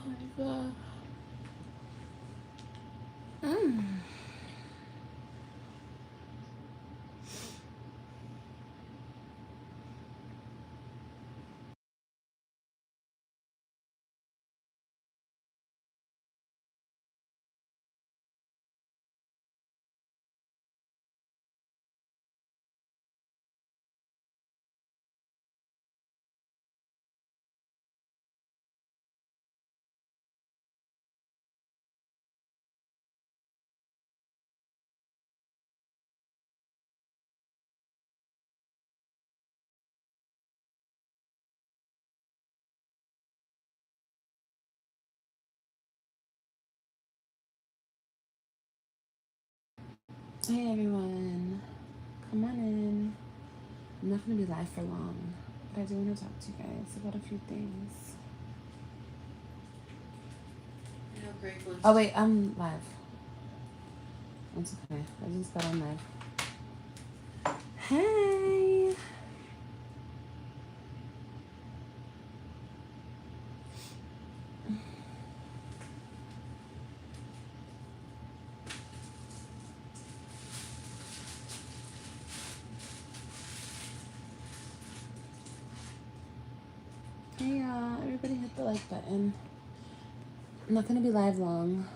my god. Mm. Hey everyone, come on in. I'm not gonna be live for long, but I do want to talk to you guys about a few things. Oh wait, I'm live. It's okay. I just got on live. Hey. Hey y'all, everybody hit the like button. I'm not gonna be live long.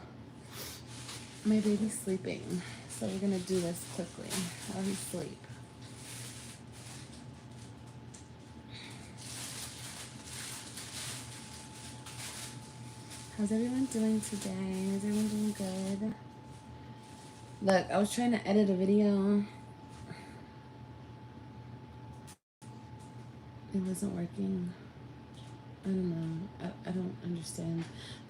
My baby's sleeping, so we're gonna do this quickly while he's asleep. How's everyone doing today? Is everyone doing good? Look, I was trying to edit a video. It wasn't working. I don't know. I don't understand.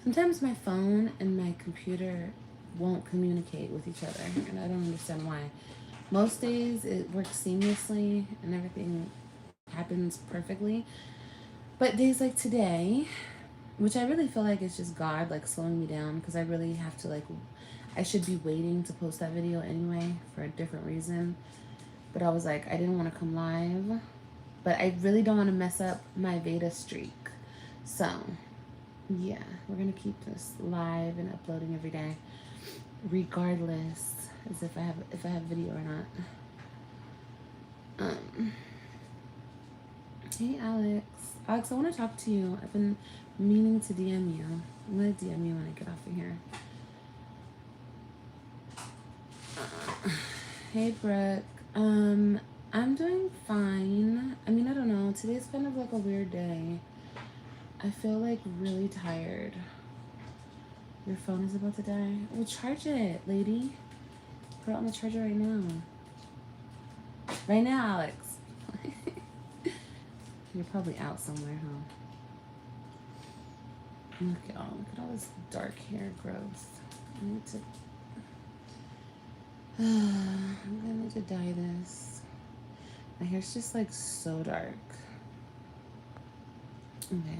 Sometimes my phone and my computer won't communicate with each other, and I don't understand why. Most days it works seamlessly and everything happens perfectly. But days like today, which I really feel like it's just God like slowing me down because I really have to like, I should be waiting to post that video anyway for a different reason. But I was like, I didn't want to come live, but I really don't want to mess up my Veda streak. So yeah, we're gonna keep this live and uploading every day, regardless as if I have video or not. Hey Alex. Alex, I want to talk to you. I've been meaning to DM you. I'm gonna DM you when I get off of here. Hey Brooke. I'm doing fine. I mean, I don't know. Today's kind of like a weird day. I feel like really tired. Your phone is about to die. Well, charge it, lady. Put it on the charger right now. Right now, Alex. You're probably out somewhere, huh? Look at all this dark hair growth. I need to. I'm gonna need to dye this. My hair's just like so dark. Okay.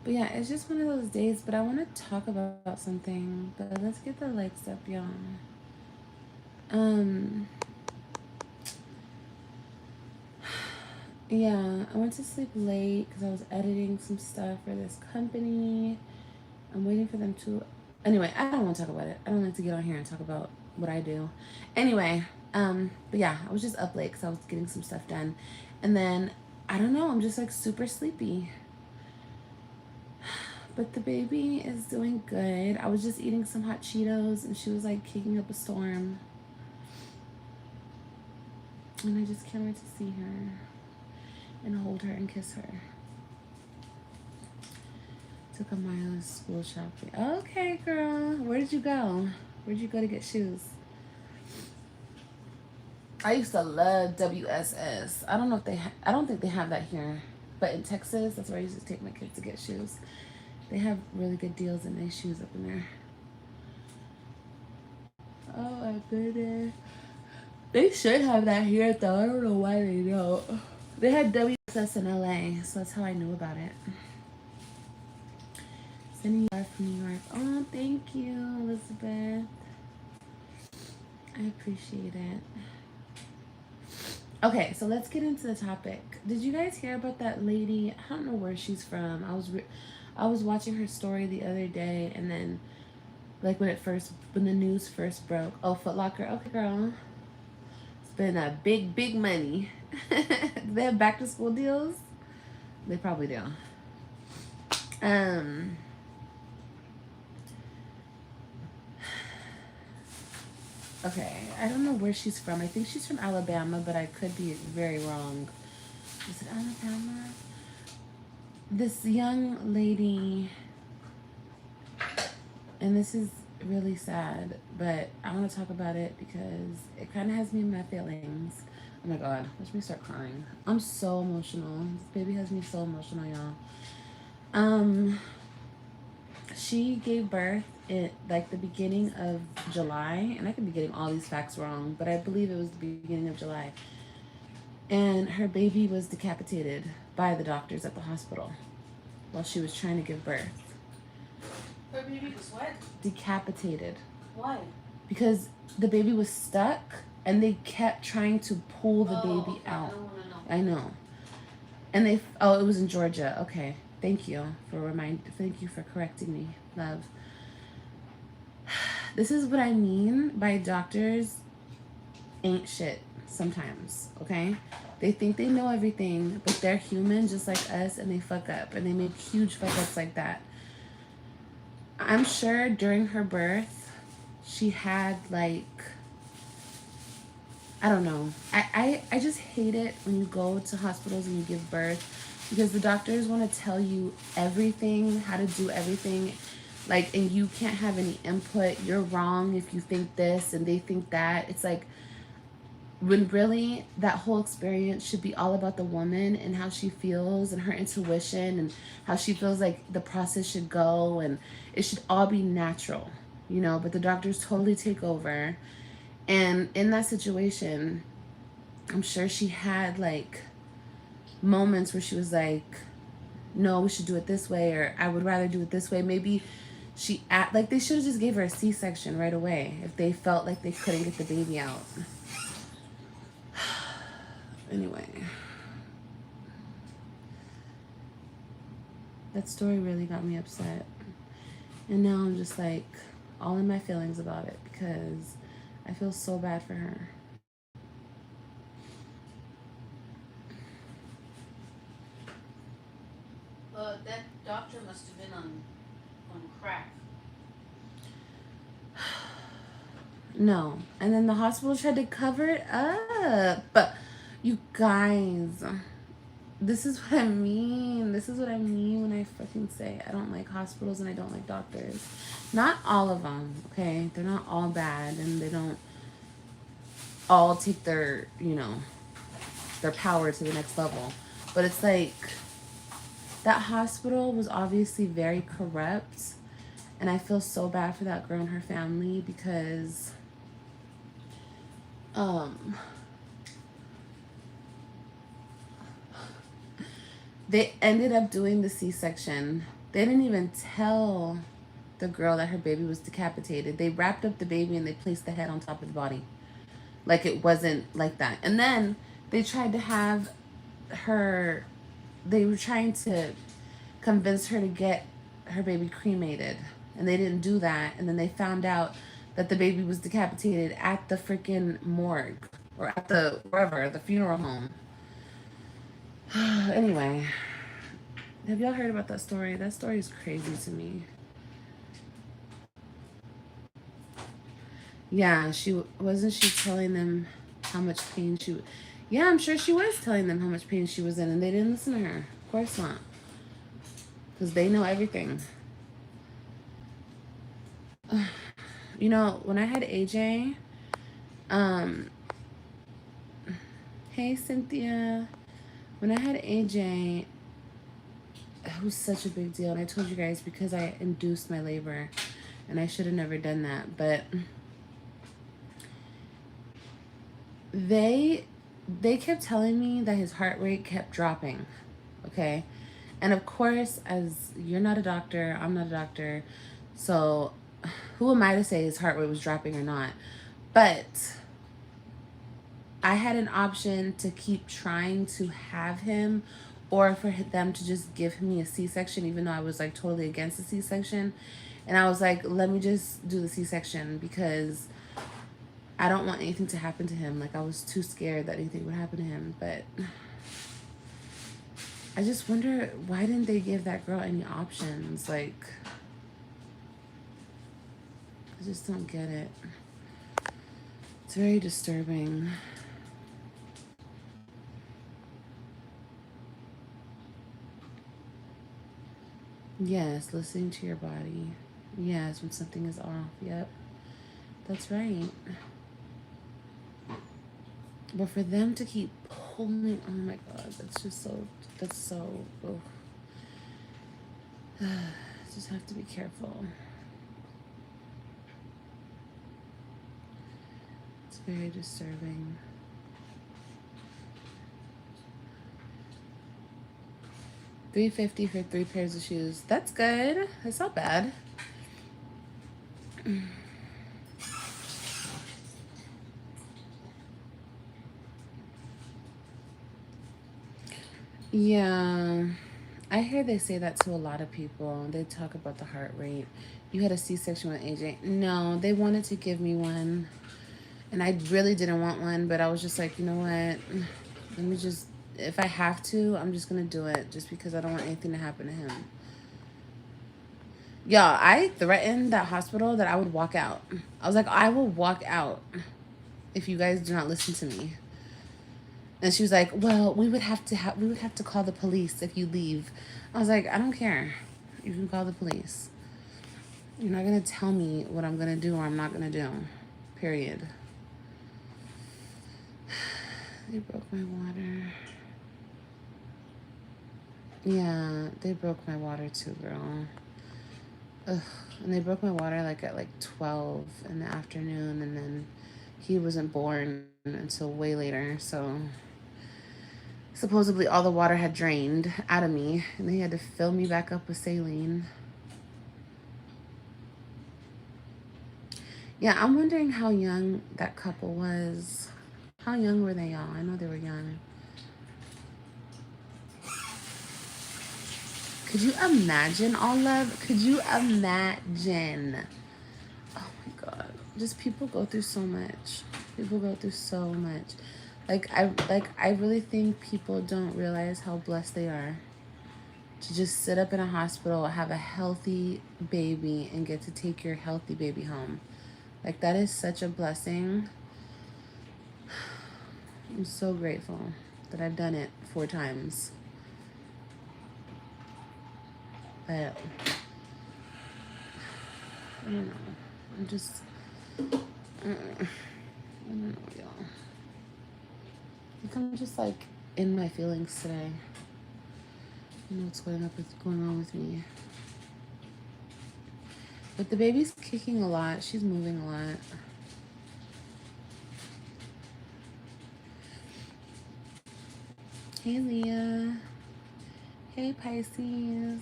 But yeah, it's just one of those days. But I want to talk about something. But let's get the likes up, y'all. Yeah, I went to sleep late because I was editing some stuff for this company. I'm waiting for them to. Anyway, I don't want to talk about it. I don't like to get on here and talk about what I do. Anyway, but yeah, I was just up late because I was getting some stuff done, and then I don't know. I'm just like super sleepy. But the baby is doing good. I was just eating some hot Cheetos, and she was like kicking up a storm, and I just can't wait to see her and hold her and kiss her. Took a mile of school shopping. Okay, girl. Where did you go? Where'd you go to get shoes? I used to love WSS. I don't know if I don't think they have that here. But in Texas, that's where I used to take my kids to get shoes. They have really good deals and nice shoes up in there. Oh my goodness. They should have that here though. I don't know why they don't. They had WSS in LA, so that's how I knew about it. Sending you from New York. Oh, thank you, Elizabeth. I appreciate it. Okay, so let's get into the topic. Did you guys hear about that lady? I don't know where she's from. I was watching her story the other day, and then like when the news first broke. Oh, Foot Locker. Okay, girl. It's been a big money. They have back to school deals. They probably do. Um. Okay, I don't know where she's from. I think she's from Alabama, but I could be very wrong. Is it Alabama? This young lady, and this is really sad, but I want to talk about it because it kind of has me in my feelings. Oh my god, watch me start crying. I'm so emotional. This baby has me so emotional, y'all. She gave birth at like the beginning of July, and I could be getting all these facts wrong, but I believe it was the beginning of July. And her baby was decapitated by the doctors at the hospital while she was trying to give birth. Her baby was what? Decapitated. Why? Because the baby was stuck and they kept trying to pull the baby out. I don't want to know. I know. And it was in Georgia. Okay. Thank you for correcting me, love. This is what I mean by doctors ain't shit sometimes, okay? They think they know everything, but they're human just like us, and they fuck up, and they make huge fuck ups like that. I'm sure during her birth, she had like, I don't know. I just hate it when you go to hospitals and you give birth, because the doctors want to tell you everything, how to do everything, like, and you can't have any input. You're wrong if you think this and they think that. It's like, when really that whole experience should be all about the woman and how she feels and her intuition and how she feels like the process should go, and it should all be natural, you know, but the doctors totally take over. And in that situation, I'm sure she had like moments where she was like, no, we should do it this way, or I would rather do it this way. Maybe like they should have just gave her a C-section right away if they felt like they couldn't get the baby out. Anyway, that story really got me upset, and now I'm just like all in my feelings about it because I feel so bad for her. That doctor must have been on crack. No. And then the hospital tried to cover it up. But you guys, this is what I mean. This is what I mean when I fucking say I don't like hospitals and I don't like doctors. Not all of them, okay? They're not all bad, and they don't all take their, their power to the next level. But it's like, that hospital was obviously very corrupt, and I feel so bad for that girl and her family because they ended up doing the C-section. They didn't even tell the girl that her baby was decapitated. They wrapped up the baby and they placed the head on top of the body. Like it wasn't like that. And then they tried to have her, they were trying to convince her to get her baby cremated. And they didn't do that. And then they found out that the baby was decapitated at the freaking morgue, or at the, wherever, the funeral home. Anyway, have y'all heard about that story? That story is crazy to me. Yeah, wasn't she telling them how much pain she... Yeah, I'm sure she was telling them how much pain she was in, and they didn't listen to her. Of course not. Because they know everything. You know, when I had AJ, hey Cynthia, when I had AJ, it was such a big deal, and I told you guys because I induced my labor, and I should have never done that, but they kept telling me that his heart rate kept dropping, okay? And of course, as you're not a doctor, I'm not a doctor, so who am I to say his heart rate was dropping or not? But I had an option to keep trying to have him, or for them to just give me a C-section, even though I was like totally against the C-section. And I was like, let me just do the C-section because I don't want anything to happen to him. Like, I was too scared that anything would happen to him. But I just wonder, why didn't they give that girl any options? Like, I just don't get it. It's very disturbing. Yes, listening to your body. Yes, when something is off. Yep, that's right. But for them to keep pulling, oh my God, that's just so, that's so, oh. Just have to be careful. It's very disturbing. $350 for 3 pairs of shoes. That's good. That's not bad. Yeah, I hear they say that to a lot of people. They talk about the heart rate. You had a C-section with AJ. No, they wanted to give me one, and I really didn't want one, but I was just like, you know what? Let me just, if I have to, I'm just going to do it just because I don't want anything to happen to him. Yeah, I threatened that hospital that I would walk out. I was like, I will walk out if you guys do not listen to me. And she was like, well, we would have to call the police if you leave. I was like, I don't care. You can call the police. You're not going to tell me what I'm going to do or I'm not going to do. Period. They broke my water. Yeah, they broke my water too, girl. Ugh. And they broke my water like at like 12 in the afternoon, and then he wasn't born until way later, so supposedly all the water had drained out of me, and they had to fill me back up with saline. Yeah, I'm wondering how young that couple was. How young were they, y'all? I know they were young. Could you imagine, all love? Could you imagine? Oh my God. Just people go through so much. People go through so much. I really think people don't realize how blessed they are to just sit up in a hospital, have a healthy baby, and get to take your healthy baby home. Like, that is such a blessing. I'm so grateful that I've done it 4 times. But I don't know. I'm just, I don't know, y'all. I think I'm just like in my feelings today. I don't know what's going on with me. But the baby's kicking a lot. She's moving a lot. Hey, Leah. Hey, Pisces.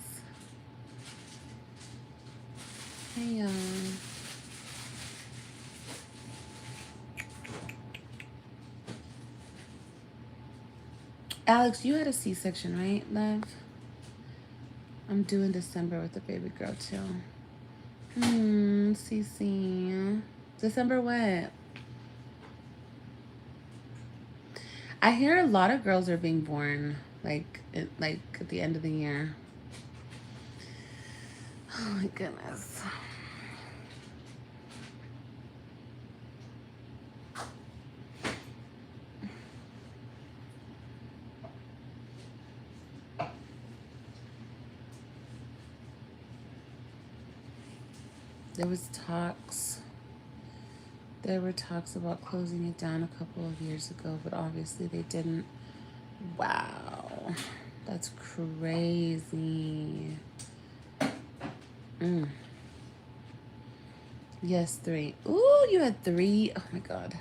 Hey, y'all. Alex, you had a C-section, right, love? I'm due in December with the baby girl, too. Cece. December what? I hear a lot of girls are being born, like at the end of the year. Oh, my goodness. There were talks about closing it down a couple of years ago, but obviously they didn't. Wow. That's crazy. Yes, 3. Ooh, you had 3. Oh my God.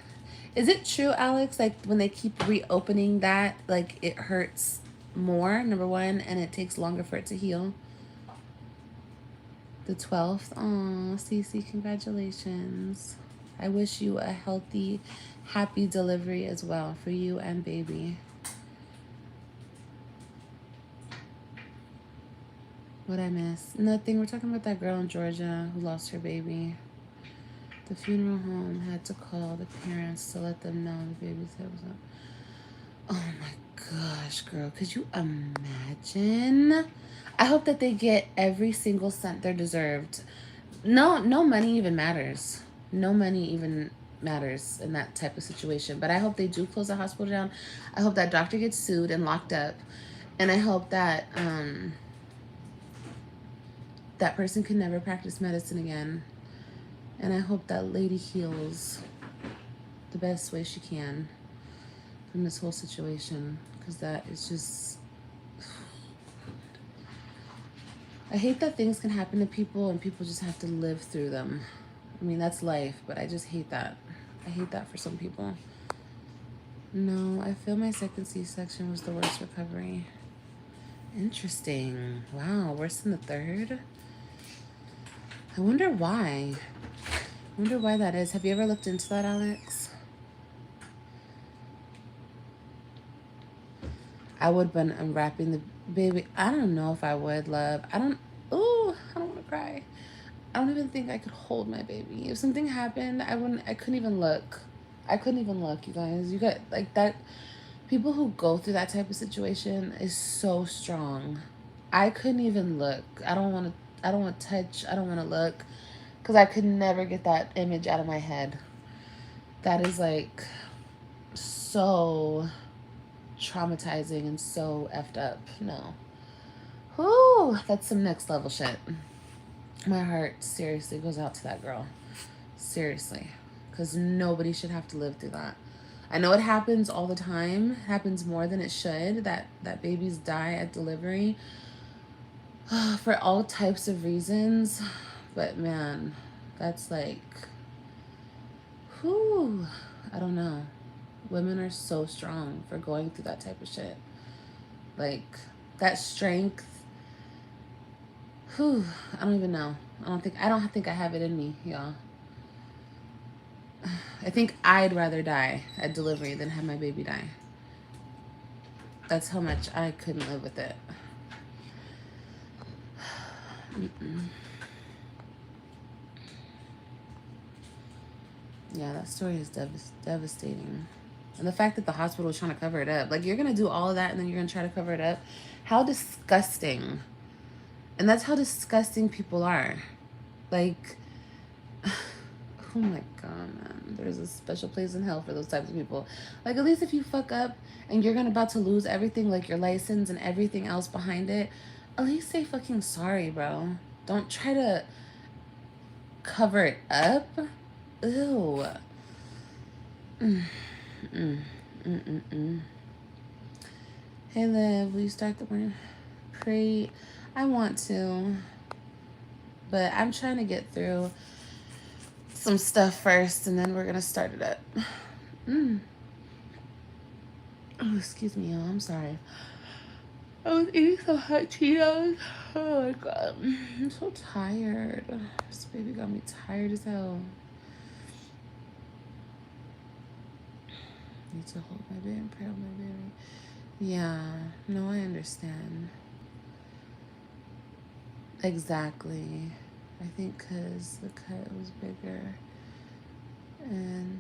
Is it true, Alex? Like, when they keep reopening that, like, it hurts more, number 1, and it takes longer for it to heal? The 12th. Aw, Cece, congratulations. I wish you a healthy, happy delivery as well for you and baby. What'd I miss? Nothing. We're talking about that girl in Georgia who lost her baby. The funeral home had to call the parents to let them know the baby's head was up. Oh my gosh, girl. Could you imagine? I hope that they get every single cent they're deserved. No money even matters. No money even matters in that type of situation. But I hope they do close the hospital down. I hope that doctor gets sued and locked up. And I hope that that person can never practice medicine again. And I hope that lady heals the best way she can from this whole situation. Because that is just... I hate that things can happen to people and people just have to live through them. I mean, that's life, but I just hate that. I hate that for some people. No, I feel my second C-section was the worst recovery. Interesting. Wow, worse than the third? I wonder why. I wonder why that is. Have you ever looked into that, Alex? I would, but unwrapping the baby. I don't know if I would, love. I don't want to cry. I don't even think I could hold my baby. If something happened, I couldn't even look. I couldn't even look, you guys. You got, like, that. People who go through that type of situation is so strong. I couldn't even look. I don't want to touch. I don't want to look. Because I could never get that image out of my head. That is, like, so traumatizing and so effed up. No. Whew, that's some next level shit. My heart seriously goes out to that girl. Seriously. Because nobody should have to live through that. I know it happens all the time. It happens more than it should. That babies die at delivery. For all types of reasons. But man, that's like... whew. I don't know. Women are so strong for going through that type of shit. Like, that strength... whew. I don't even know. I don't think I have it in me, y'all. I think I'd rather die at delivery than have my baby die. That's how much I couldn't live with it. Yeah, that story is devastating. And the fact that the hospital is trying to cover it up. Like, you're going to do all of that and then you're going to try to cover it up. How disgusting. And that's how disgusting people are. Like... oh my god, man. There's a special place in hell for those types of people. Like, at least if you fuck up and you're about to lose everything, like your license and everything else behind it, at least say fucking sorry, bro. Don't try to cover it up. Ew. Hey, Liv, will you start the morning? Pray. I want to. But I'm trying to get through some stuff first, and then we're gonna start it up. Oh, excuse me, y'all. I'm sorry. I was eating some hot Cheetos. Oh my god, I'm so tired. This baby got me tired as hell. Need to hold my baby and pray on my baby. Yeah, no, I understand. Exactly. I think because the cut was bigger. And,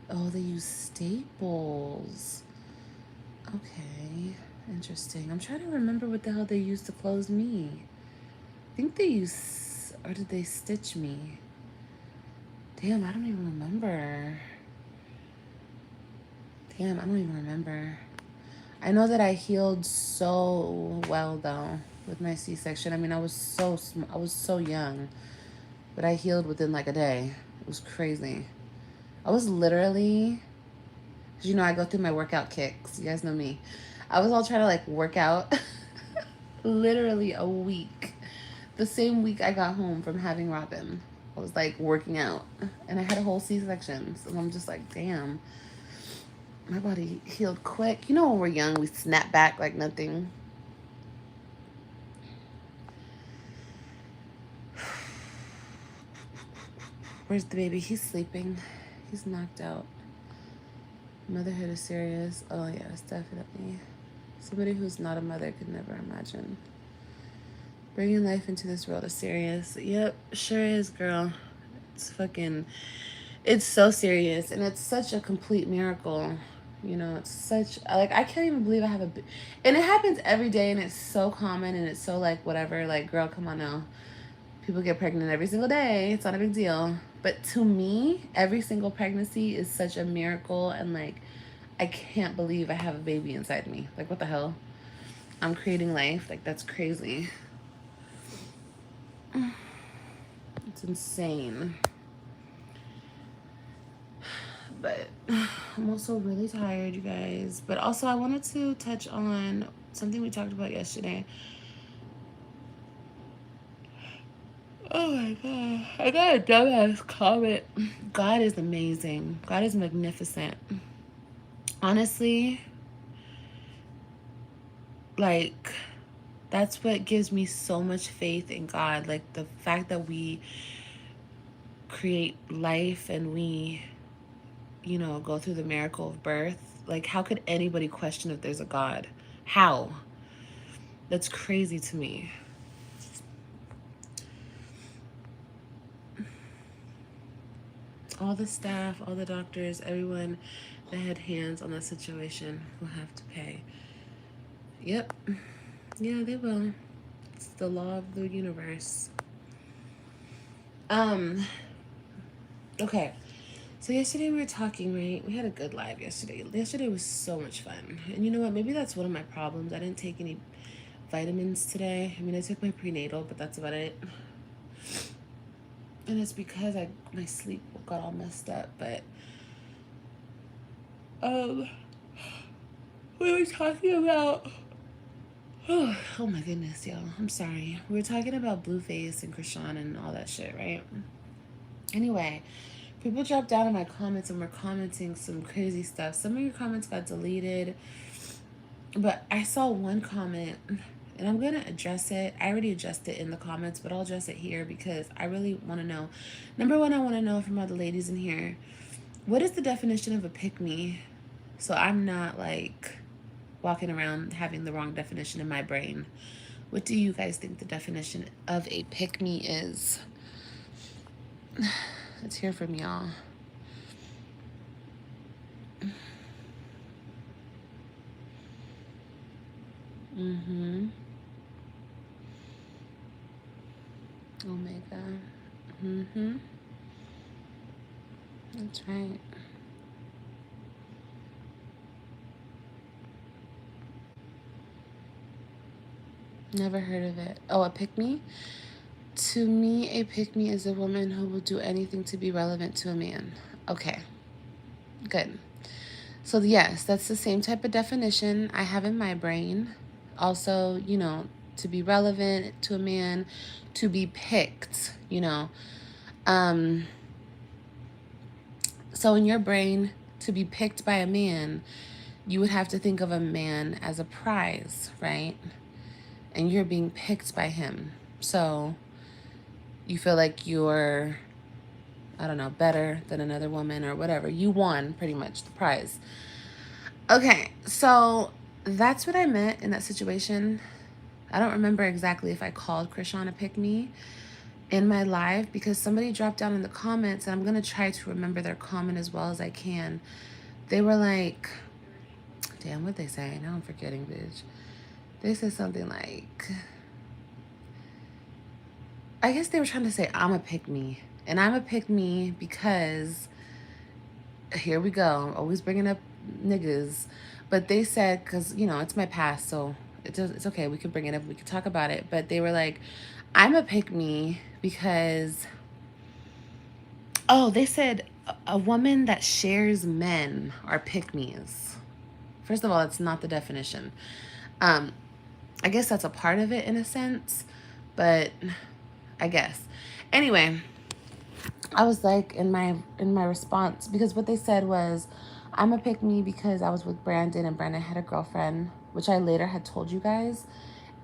oh, they use staples. Okay, interesting. I'm trying to remember what the hell they used to close me. I think they used, or did they stitch me? Damn, I don't even remember. Damn, I don't even remember. I know that I healed so well, though, with my C-section. I mean, I was so young, but I healed within like a day. It was crazy. I was literally, cause you know I go through my workout kicks. You guys know me. I was all trying to like work out, literally a week. The same week I got home from having Robin, I was like working out, and I had a whole C-section. So I'm just like, damn, my body healed quick. You know, when we're young, we snap back like nothing. Where's the baby? He's sleeping. He's knocked out. Motherhood is serious. Oh, yes, definitely. Somebody who's not a mother could never imagine. Bringing life into this world is serious. Yep, sure is, girl. It's so serious, and it's such a complete miracle. You know, it's such, like, I can't even believe I have and it happens every day, and it's so common, and it's so, like, whatever, like, girl, come on now. People get pregnant every single day. It's not a big deal. But to me, every single pregnancy is such a miracle, and, like, I can't believe I have a baby inside me. Like, what the hell? I'm creating life. Like, that's crazy. It's insane. But I'm also really tired, you guys. But also, I wanted to touch on something we talked about yesterday. Oh my God. I got a dumbass comment. God is amazing. God is magnificent. Honestly, like, that's what gives me so much faith in God. Like, the fact that we create life and we, you know, go through the miracle of birth. Like, how could anybody question if there's a God? How? That's crazy to me. All the staff, all the doctors, everyone that had hands on the situation will have to pay. Yep. Yeah, they will. It's the law of the universe. Okay. So yesterday we were talking, right? We had a good live yesterday. Yesterday was so much fun. And you know what? Maybe that's one of my problems. I didn't take any vitamins today. I mean, I took my prenatal, but that's about it. And it's because my sleep got all messed up. But we were talking about, oh my goodness, y'all. I'm sorry. We were talking about Blueface and Krishan and all that shit, right? Anyway, people dropped down in my comments and were commenting some crazy stuff. Some of your comments got deleted, but I saw one comment, and I'm going to address it. I already addressed it in the comments, but I'll address it here because I really want to know. Number one, I want to know from all the ladies in here, what is the definition of a pick me? So I'm not, like, walking around having the wrong definition in my brain. What do you guys think the definition of a pick me is? Let's hear from y'all. Omega. That's right. Never heard of it. Oh, a pick me? To me, a pick me is a woman who will do anything to be relevant to a man. Okay. Good. So yes, that's the same type of definition I have in my brain. Also, you know, to be relevant to a man, to be picked, you know. So in your brain, to be picked by a man, you would have to think of a man as a prize, right? And you're being picked by him. So you feel like you're, I don't know, better than another woman or whatever. You won pretty much the prize. Okay, so that's what I meant in that situation. I don't remember exactly if I called Krishan a pick me in my live because somebody dropped down in the comments, and I'm going to try to remember their comment as well as I can. They were like, damn, what'd they say? Now I'm forgetting, bitch. They said something like, I guess they were trying to say I'm a pick me. And I'm a pick me because, here we go, always bringing up niggas. But they said, because, you know, it's my past, so it's okay. We could bring it up. We could talk about it. But they were like, I'm a pick me because, oh, they said a woman that shares men are pick me's. First of all, it's not the definition. I guess that's a part of it in a sense, but I guess. Anyway, I was like in my response, because what they said was, I'm a pick me because I was with Brandon and Brandon had a girlfriend, which I later had told you guys.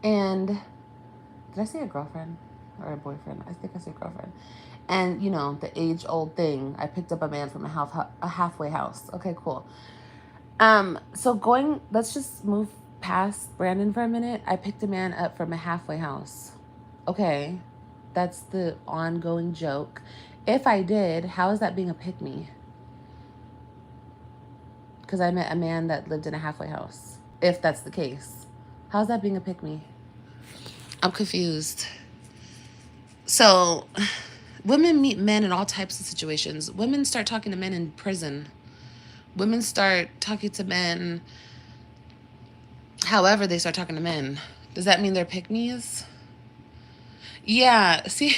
And did I say a girlfriend or a boyfriend? I think I said girlfriend. And you know, the age old thing, I picked up a man from a halfway house. Okay, cool. So let's just move past Brandon for a minute. I picked a man up from a halfway house. Okay, that's the ongoing joke. If I did, how is that being a pick me? Because I met a man that lived in a halfway house. If that's the case, how's that being a pick me? I'm confused. So, women meet men in all types of situations. Women start talking to men in prison. Women start talking to men however they start talking to men. Does that mean they're pick me's? Yeah, see,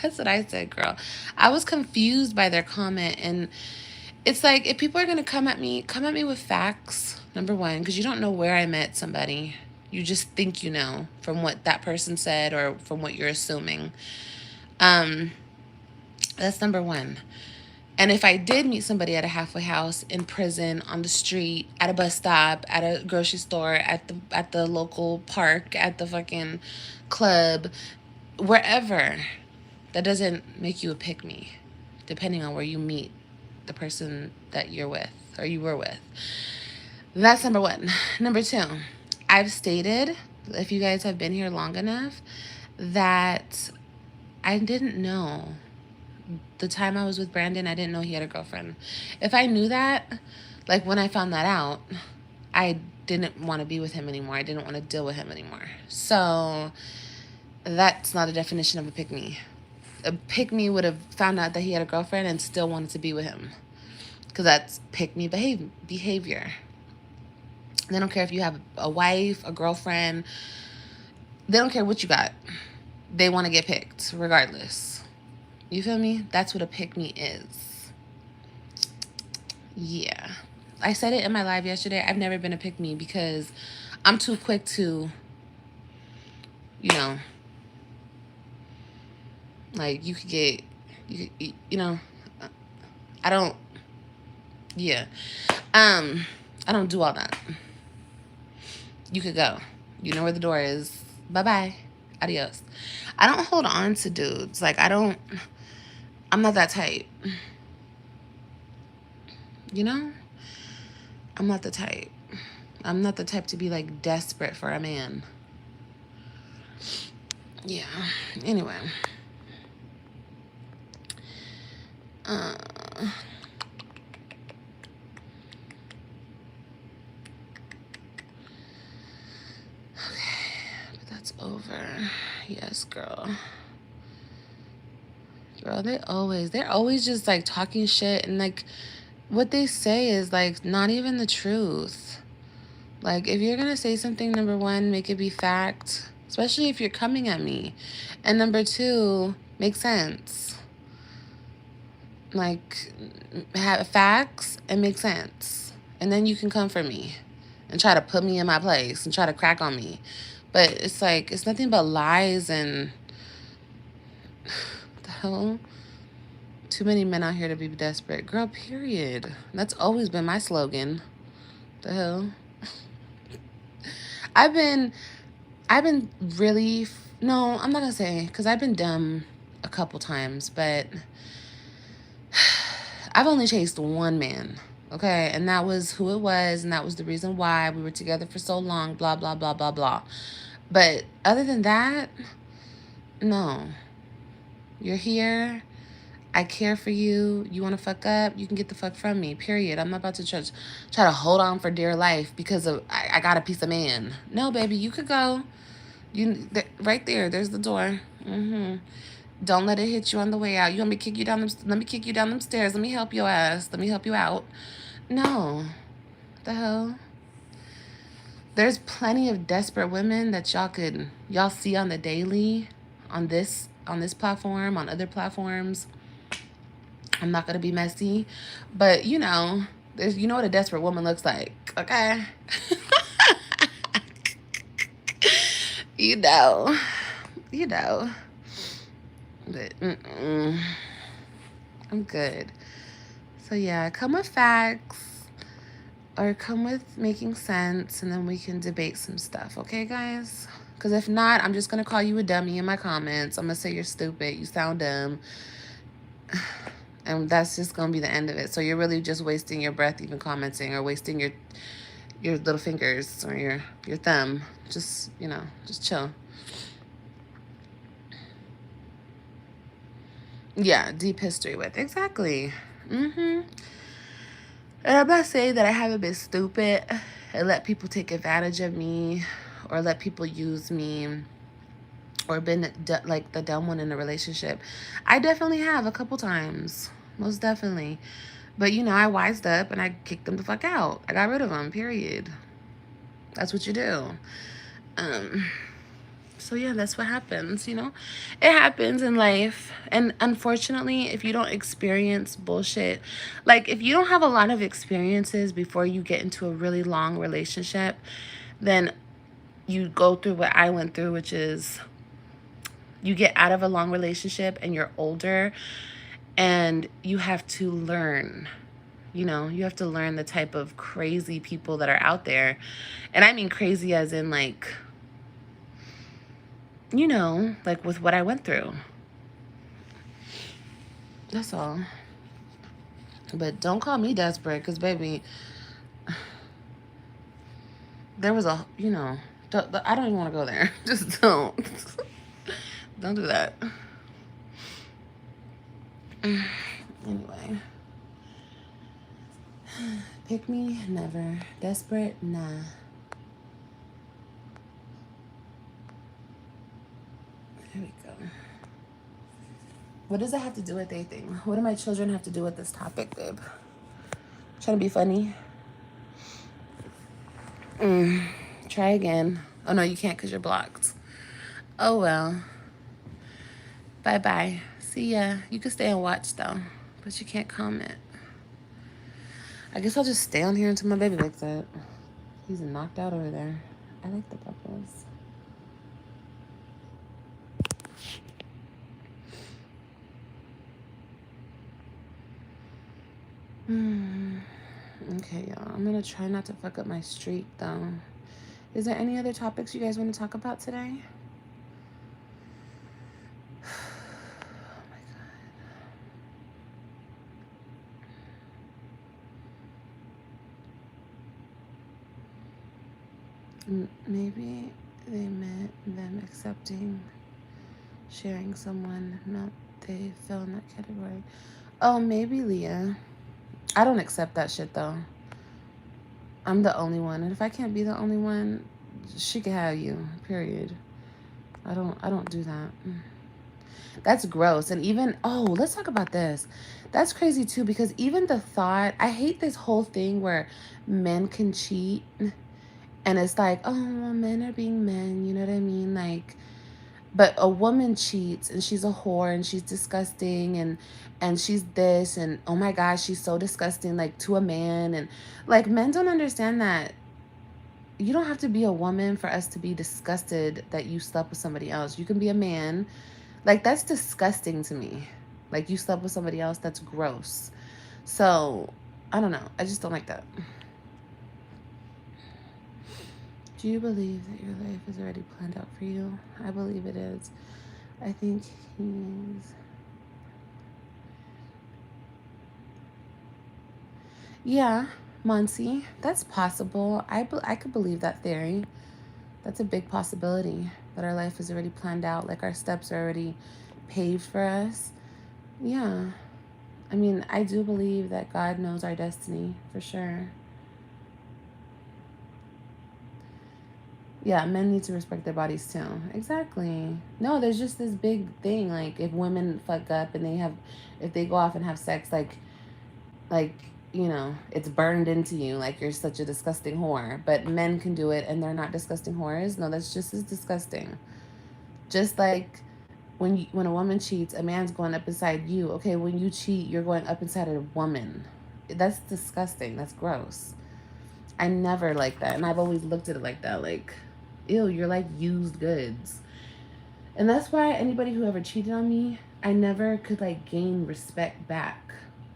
that's what I said, girl. I was confused by their comment. And it's like, if people are going to come at me with facts, number one, because you don't know where I met somebody. You just think you know from what that person said or from what you're assuming. That's number one. And if I did meet somebody at a halfway house, in prison, on the street, at a bus stop, at a grocery store, at the local park, at the fucking club, wherever, that doesn't make you a pick me, depending on where you meet the person that you're with or you were with. That's number one. Number two, I've stated, if you guys have been here long enough, that I didn't know. The time I was with Brandon, I didn't know he had a girlfriend. If I knew that, like when I found that out, I didn't want to be with him anymore. I didn't want to deal with him anymore. So that's not a definition of a pick me. A pick me would have found out that he had a girlfriend and still wanted to be with him, because that's pick me behavior. They don't care if you have a wife, a girlfriend. They don't care what you got. They want to get picked regardless. You feel me? That's what a pick me is. Yeah. I said it in my live yesterday. I've never been a pick me because I'm too quick to, you know, like you know, I don't, yeah. I don't do all that. You could go. You know where the door is. Bye-bye. Adios. I don't hold on to dudes. Like, I'm not that type. You know? I'm not the type. I'm not the type to be, like, desperate for a man. Yeah. Anyway. That's over. Yes, girl. Girl, they're always just like talking shit, and like what they say is like not even the truth. Like, if you're gonna say something, number one, make it be fact, especially if you're coming at me. And number two, make sense. Like, have facts and make sense. And then you can come for me and try to put me in my place and try to crack on me. But it's like, it's nothing but lies and what the hell? Too many men out here to be desperate. Girl, period. That's always been my slogan. The hell? I've been really, no, I'm not gonna say, because I've been dumb a couple times, but I've only chased one man, okay? And that was who it was, and that was the reason why we were together for so long, blah, blah, blah, blah, blah. But other than that, no. You're here. I care for you. You want to fuck up? You can get the fuck from me, period. I'm not about to try to hold on for dear life because of I got a piece of man. No, baby, you could go. Right there. There's the door. Don't let it hit you on the way out. You want me to kick you down them? Let me kick you down them stairs. Let me help your ass. Let me help you out. No. The hell? There's plenty of desperate women that y'all see on the daily, on this platform, on other platforms. I'm not gonna be messy, but you know what a desperate woman looks like, okay? you know. But I'm good. So yeah, come with facts or come with making sense, and then we can debate some stuff, okay, guys? Because if not, I'm just gonna call you a dummy in my comments. I'm gonna say you're stupid, you sound dumb. And that's just going to be the end of it. So you're really just wasting your breath even commenting, or wasting your little fingers or your thumb. Just, just chill. Yeah, deep history with. Exactly. And I'm not saying that I haven't been stupid and let people take advantage of me or let people use me or been like the dumb one in a relationship. I definitely have a couple times. Most definitely. But, you know, I wised up and I kicked them the fuck out. I got rid of them, period. That's what you do. Um, so yeah, that's what happens, you know? It happens in life. And unfortunately, if you don't experience bullshit, like if you don't have a lot of experiences before you get into a really long relationship, then you go through what I went through, which is you get out of a long relationship and you're older and you have to learn. You know, you have to learn the type of crazy people that are out there. And I mean crazy as in like, you know, like with what I went through. That's all. But don't call me desperate because, baby, there was a, you know, I don't even want to go there. Just don't. Don't do that. Anyway. Pick me, never. Desperate, nah. There we go. What does that have to do with anything? What do my children have to do with this topic, babe? Trying to be funny? Try again. Oh, no, you can't because you're blocked. Oh, well. Bye-bye. See ya. You can stay and watch, though. But you can't comment. I guess I'll just stay on here until my baby wakes up. He's knocked out over there. I like the bubbles. Okay, y'all. I'm going to try not to fuck up my streak, though. Is there any other topics you guys want to talk about today? Oh, my God. Maybe they meant them accepting, sharing someone, not they fell in that category. Oh, maybe Leah. I don't accept that shit, though. I'm the only one. And if I can't be the only one, she can have you, period. I don't do that. That's gross. And even, oh, let's talk about this. That's crazy too, because even the thought, I hate this whole thing where men can cheat. And it's like, oh, well, men are being men, you know what I mean? Like, but a woman cheats and she's a whore and she's disgusting and she's this and oh my gosh, she's so disgusting, like to a man. And like men don't understand that you don't have to be a woman for us to be disgusted that you slept with somebody else. You can be a man. Like, that's disgusting to me. Like, you slept with somebody else. That's gross. So, I don't know. I just don't like that. Do you believe that your life is already planned out for you? I believe it is. I think he's... Yeah, Muncie. That's possible. I could believe that theory. That's a big possibility that our life is already planned out. Like, our steps are already paved for us. Yeah. I mean, I do believe that God knows our destiny, for sure. Yeah, men need to respect their bodies too. Exactly. No, there's just this big thing. Like, if women fuck up and if they go off and have sex, like, you know, it's burned into you. Like, you're such a disgusting whore. But men can do it and they're not disgusting whores. No, that's just as disgusting. Just like when a woman cheats, a man's going up inside you. Okay, when you cheat, you're going up inside a woman. That's disgusting. That's gross. I never like that. And I've always looked at it like that. Like, ew, you're like used goods. And that's why anybody who ever cheated on me, I never could like gain respect back.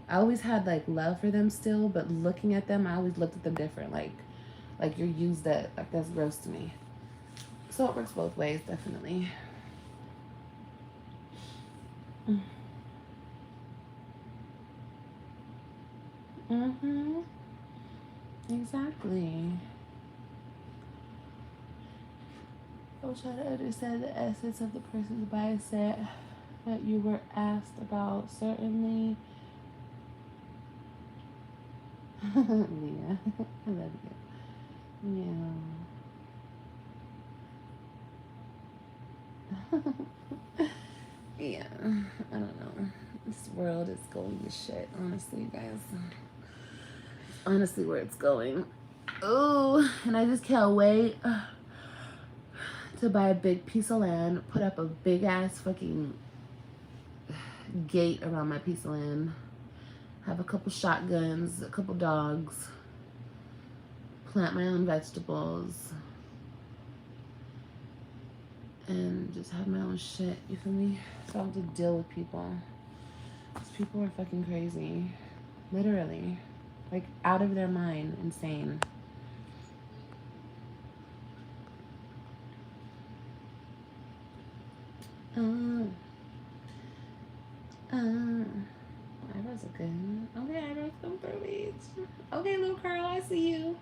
I always had like love for them still, but looking at them, I always looked at them different. Like you're used up. Like, that's gross to me. So it works both ways, definitely. Mm-hmm. Exactly. I'm trying to understand the essence of the person's mindset. that you were asked about. Certainly. Leah, I love you. Yeah. Yeah, I don't know. This world is going to shit, honestly, you guys. Honestly, where it's going. Oh, and I just can't wait to buy a big piece of land, put up a big ass fucking gate around my piece of land, have a couple shotguns, a couple dogs, plant my own vegetables, and just have my own shit, you feel me? So I don't have to deal with people. These people are fucking crazy. Literally. Like, out of their mind, insane. Eyebrows are good. Okay, eyebrows come through, bitch. Okay, little curl, I see you.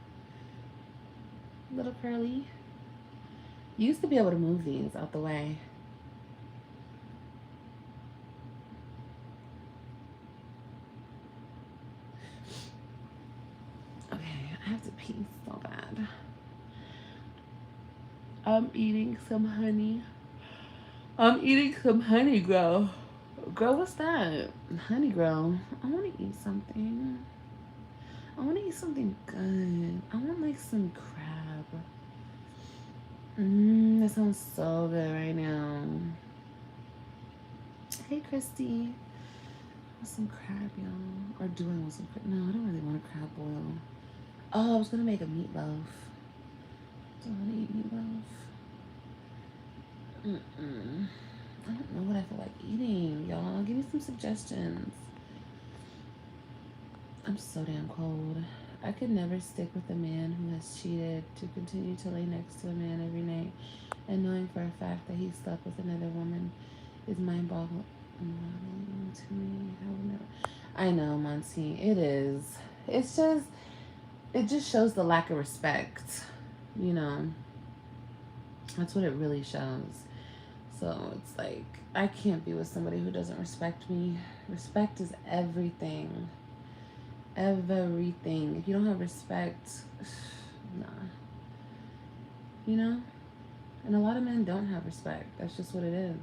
Little curly. You used to be able to move these out the way. Okay, I have to pee so bad. I'm eating some honey. I'm eating some honey, girl. Girl, what's that? Honey, girl. I want to eat something. I want to eat something good. I want like some crab. That sounds so good right now. Hey, Christy. I want some crab, y'all. Or do I want some crab? No, I don't really want a crab boil. Oh, I was going to make a meatloaf. Do I want to eat meatloaf? I don't know what I feel like eating, y'all. Give me some suggestions. I'm so damn cold. I could never stick with a man who has cheated to continue to lay next to a man every night and knowing for a fact that he slept with another woman is mind-boggling to me. I know, Monty. It is. It's just, it just shows the lack of respect, you know. That's what it really shows. So it's like, I can't be with somebody who doesn't respect me. Respect is everything. Everything. If you don't have respect, nah. You know? And a lot of men don't have respect. That's just what it is.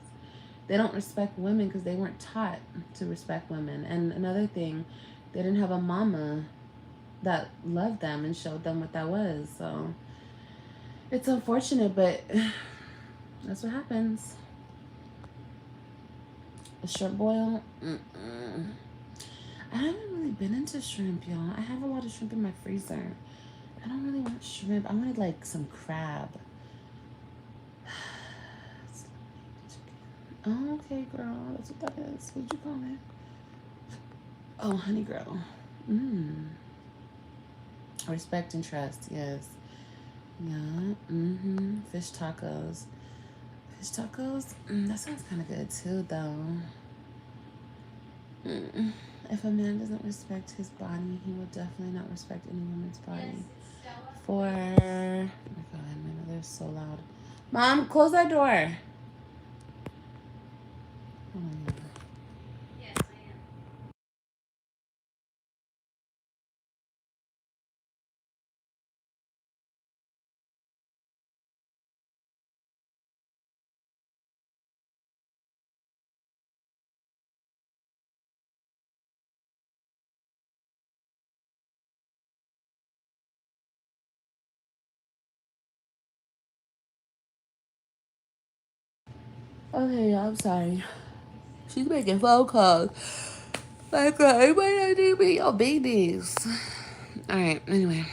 They don't respect women because they weren't taught to respect women. And another thing, they didn't have a mama that loved them and showed them what that was. So it's unfortunate, but that's what happens. A shrimp boil? I haven't really been into shrimp, y'all. I have a lot of shrimp in my freezer. I don't really want shrimp. I wanted like some crab. Oh, okay, girl. That's what that is. What'd you call it? Oh, honey girl. Respect and trust, yes. Yeah. Fish tacos. Fish tacos? That sounds kind of good too, though. If a man doesn't respect his body, he will definitely not respect any woman's body. Oh my god, my mother's so loud. Mom, close that door. Oh my god. Yes, I am. Okay, I'm sorry. She's making phone calls. Like, anybody that need me, your babies. Alright, anyway.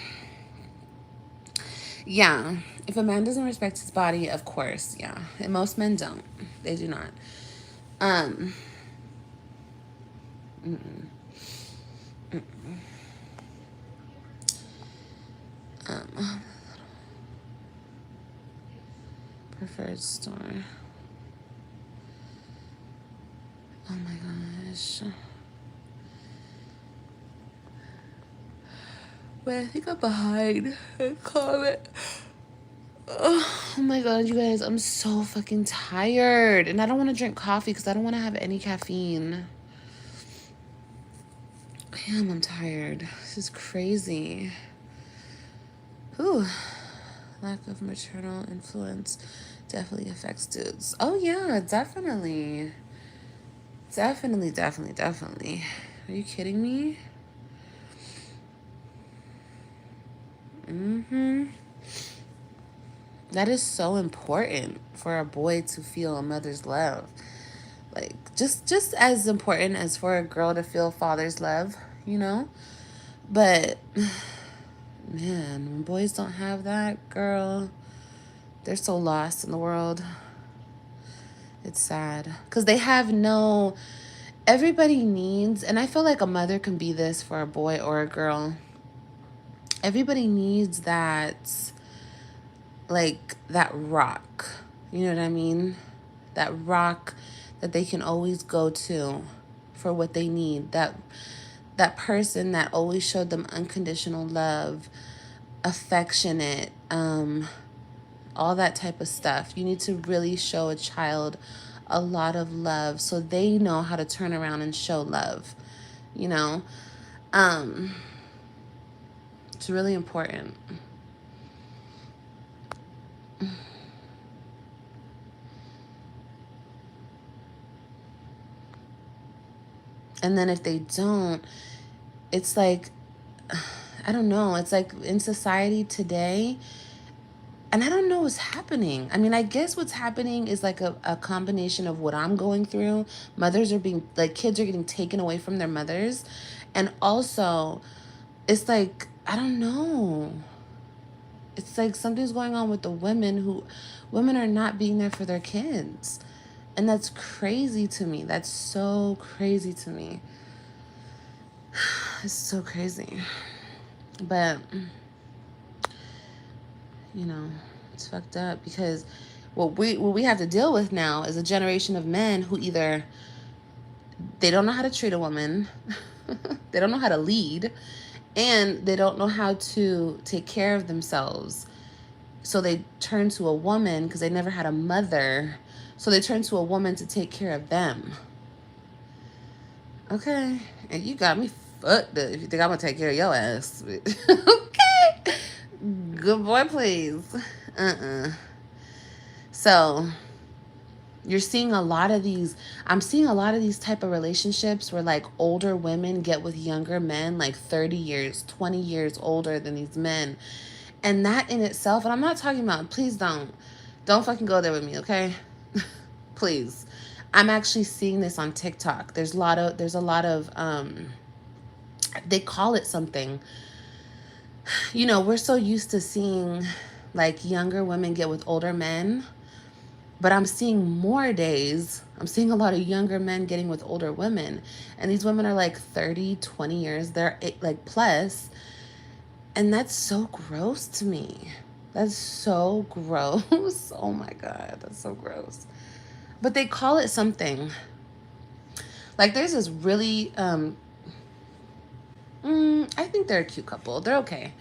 Yeah, if a man doesn't respect his body, of course, yeah. And most men don't. They do not. Um. Preferred store. Oh my gosh. Wait, I think I'm behind. Comment. Oh my god, you guys, I'm so fucking tired. And I don't want to drink coffee because I don't want to have any caffeine. Damn, I'm tired. This is crazy. Ooh. Lack of maternal influence definitely affects dudes. Oh yeah, definitely. Definitely. Are you kidding me? That is so important for a boy to feel a mother's love. Like just as important as for a girl to feel father's love, you know? But man, when boys don't have that, girl, they're so lost in the world. It's sad. Because they have no... Everybody needs... And I feel like a mother can be this for a boy or a girl. Everybody needs that... Like, that rock. You know what I mean? That rock that they can always go to for what they need. That person that always showed them unconditional love, affectionate, all that type of stuff. You need to really show a child a lot of love so they know how to turn around and show love, you know? It's really important. And then if they don't, it's like, I don't know, it's like in society today, and I don't know what's happening. I mean, I guess what's happening is like a combination of what I'm going through. Mothers are being, like, kids are getting taken away from their mothers. And also, it's like, I don't know. It's like something's going on with the women are not being there for their kids. And that's crazy to me. That's so crazy to me. It's so crazy. But... you know, it's fucked up because what we have to deal with now is a generation of men who either they don't know how to treat a woman, they don't know how to lead, and they don't know how to take care of themselves. So they turn to a woman because they never had a mother. So they turn to a woman to take care of them. Okay, and you got me fucked up if you think I'm gonna take care of your ass. Okay. Good boy, please. So you're seeing a lot of these, I'm seeing a lot of these type of relationships where like older women get with younger men, like 30 years, 20 years older than these men. And that in itself, and I'm not talking about, please don't fucking go there with me, okay? Please. I'm actually seeing this on TikTok. There's a lot of, they call it something. You know, we're so used to seeing like younger women get with older men, but I'm seeing more days. I'm seeing a lot of younger men getting with older women, and these women are like 30, 20 years. They're like plus, and that's so gross to me. That's so gross. Oh my God, that's so gross. But they call it something. Like there's this really, I think they're a cute couple. They're okay.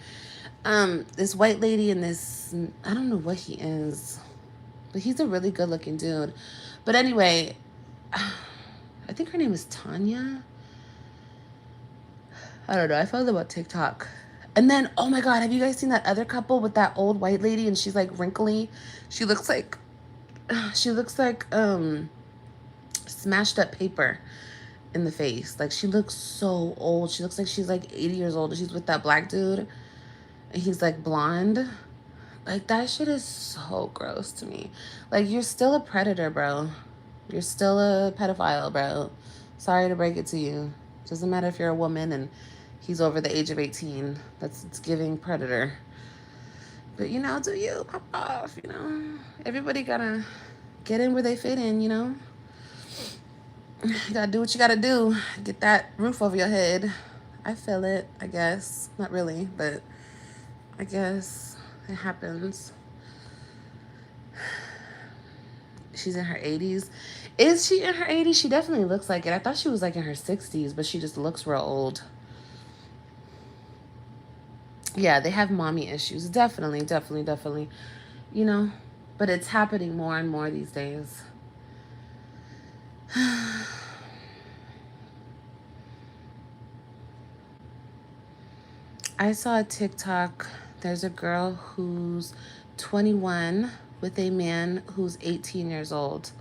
This white lady and this, I don't know what he is, but he's a really good looking dude. But anyway, I think her name is Tanya. I don't know. I found them on TikTok. And then, oh my God, have you guys seen that other couple with that old white lady and she's like wrinkly? She looks like smashed up paper in the face. Like she looks so old. She looks like she's like 80 years old, and she's with that black dude and he's like blonde. Like that shit is so gross to me. Like you're still a predator, bro. You're still a pedophile, bro. Sorry to break it to you. Doesn't matter if you're a woman and he's over the age of 18. It's giving predator. But you know, do you pop off, you know? Everybody gotta get in where they fit in, you know? You gotta do what you gotta do. Get that roof over your head. I feel it, I guess. Not really, but I guess it happens. She's in her 80s. Is she in her 80s? She definitely looks like it. I thought she was like in her 60s, but she just looks real old. Yeah, they have mommy issues. Definitely. you know, but it's happening more and more these days. I saw a TikTok. There's a girl who's 21 with a man who's 18 years old.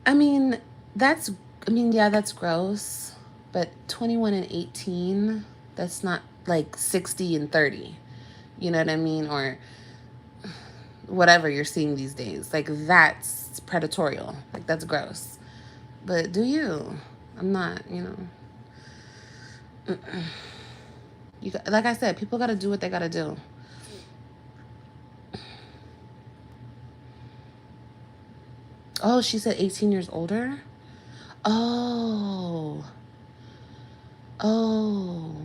I mean, yeah, that's gross. But 21 and 18, that's not like 60 and 30. You know what I mean? Or whatever you're seeing these days. Like, that's predatorial. Like, that's gross. But do you? I'm not, you know. Like I said, people got to do what they got to do. Oh, she said 18 years older? Oh. Oh.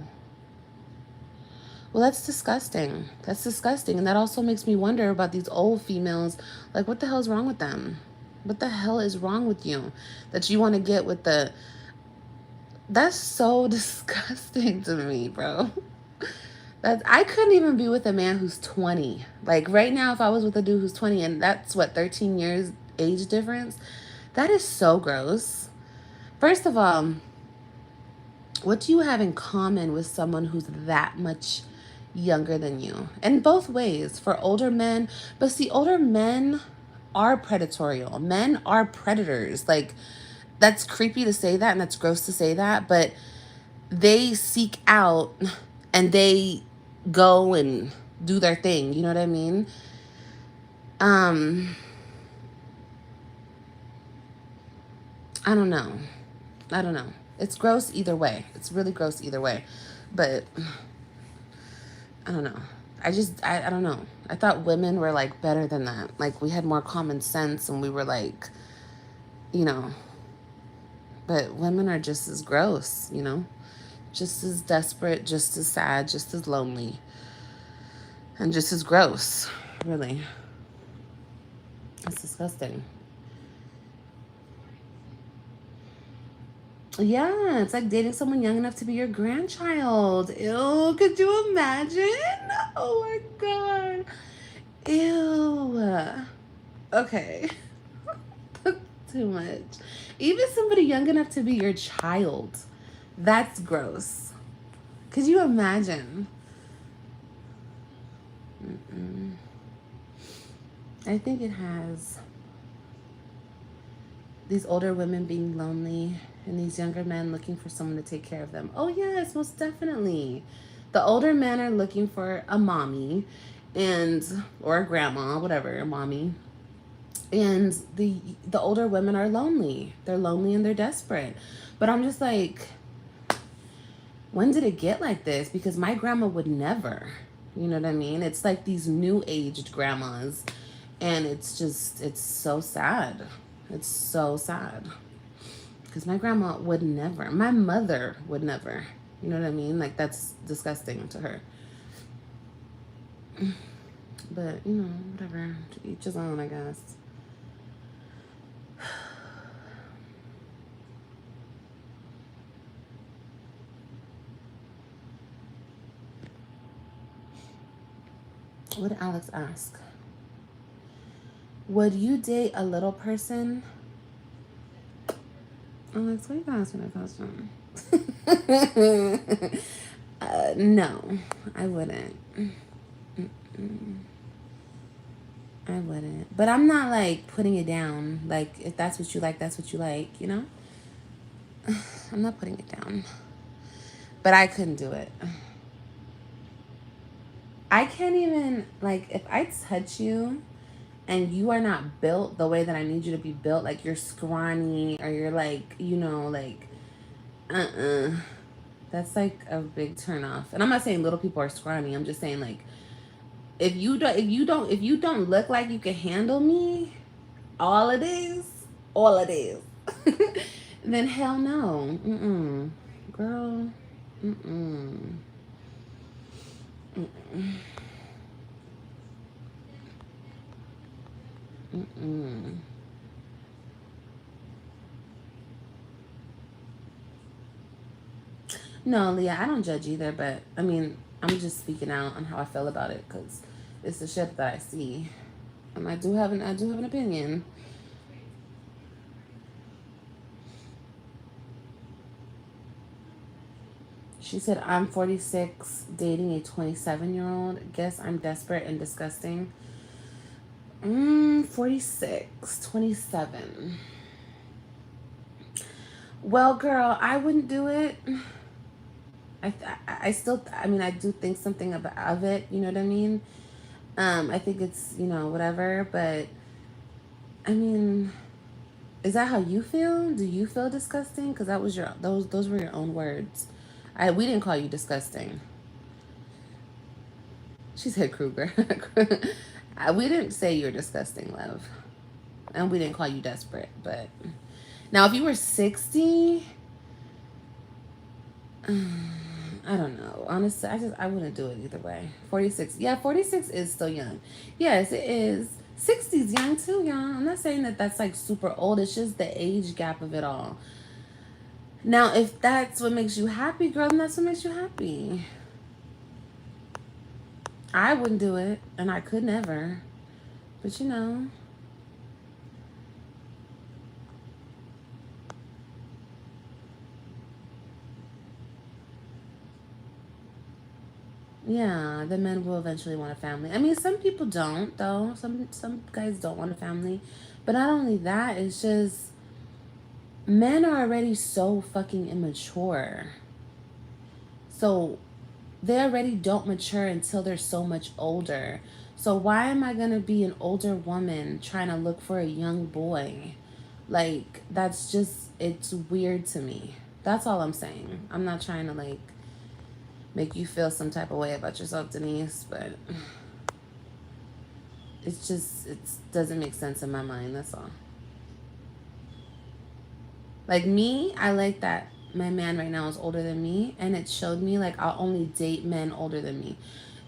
Well, that's disgusting. That's disgusting. And that also makes me wonder about these old females. Like, what the hell is wrong with them? What the hell is wrong with you? That you want to get with the... That's so disgusting to me, bro. I couldn't even be with a man who's 20. Like, right now, if I was with a dude who's 20, and that's, what, 13 years age difference? That is so gross. First of all, what do you have in common with someone who's that much younger than you? And both ways, for older men. But see, older men are predatorial. Men are predators. Like, that's creepy to say that, and that's gross to say that, but they seek out and they go and do their thing. You know what I mean? I don't know. It's gross either way. It's really gross either way. But I don't know. I don't know. I thought women were like better than that. Like, we had more common sense and we were like, you know, but women are just as gross, you know, just as desperate, just as sad, just as lonely, and just as gross, really. It's disgusting. Yeah, it's like dating someone young enough to be your grandchild. Ew, could you imagine? Oh my God. Ew. Okay. That's too much. Even somebody young enough to be your child. That's gross. Could you imagine? Mm-mm. I think it has. These older women being lonely and these younger men looking for someone to take care of them. Oh, yes, most definitely. The older men are looking for a mommy or a grandma, whatever, a mommy. And the older women are lonely. They're lonely and they're desperate. But I'm just like, when did it get like this? Because my grandma would never. You know what I mean? It's like these new aged grandmas. And it's so sad. It's so sad. Because my grandma would never. My mother would never. You know what I mean? Like, that's disgusting to her. But, you know, whatever. To each his own, I guess. What did Alex ask? Would you date a little person? Alex, why are you asking that question? No, I wouldn't. I wouldn't. But I'm not like putting it down. Like, if that's what you like, that's what you like, you know? I'm not putting it down. But I couldn't do it. I can't even, like, if I touch you and you are not built the way that I need you to be built, like you're scrawny or you're like, you know, like, that's like a big turn off. And I'm not saying little people are scrawny. I'm just saying, like, if you don't look like you can handle me, all it is, then hell no. Girl. No, Leah, I don't judge either, but I mean, I'm just speaking out on how I feel about it because It's the shit that I see. And I do have an opinion. She said, I'm 46, dating a 27-year-old. Guess I'm desperate and disgusting. 46, 27. Well, girl, I wouldn't do it. I still, I mean, I do think something of it, you know what I mean? I think it's, whatever, but I mean, is that how you feel? Do you feel disgusting? Because that was those were your own words. We didn't call you disgusting. She said Kruger. We didn't say you're disgusting, love. And we didn't call you desperate, but now if you were 60, I don't know. Honestly, I wouldn't do it either way. 46. Yeah, 46 is still young. Yes, it is. 60 is young too, y'all. I'm not saying that that's like super old. It's just the age gap of it all. Now, if that's what makes you happy, girl, then that's what makes you happy. I wouldn't do it, and I could never. But yeah, the men will eventually want a family. I mean, some people don't, though. Some guys don't want a family. But not only that, it's just men are already so fucking immature. So they already don't mature until they're so much older. So why am I gonna be an older woman trying to look for a young boy? Like, that's just, it's weird to me. That's all I'm saying. I'm not trying to like make you feel some type of way about yourself, Denise, but it's just, it doesn't make sense in my mind. That's all. Like me, I like that my man right now is older than me, and it showed me like I'll only date men older than me,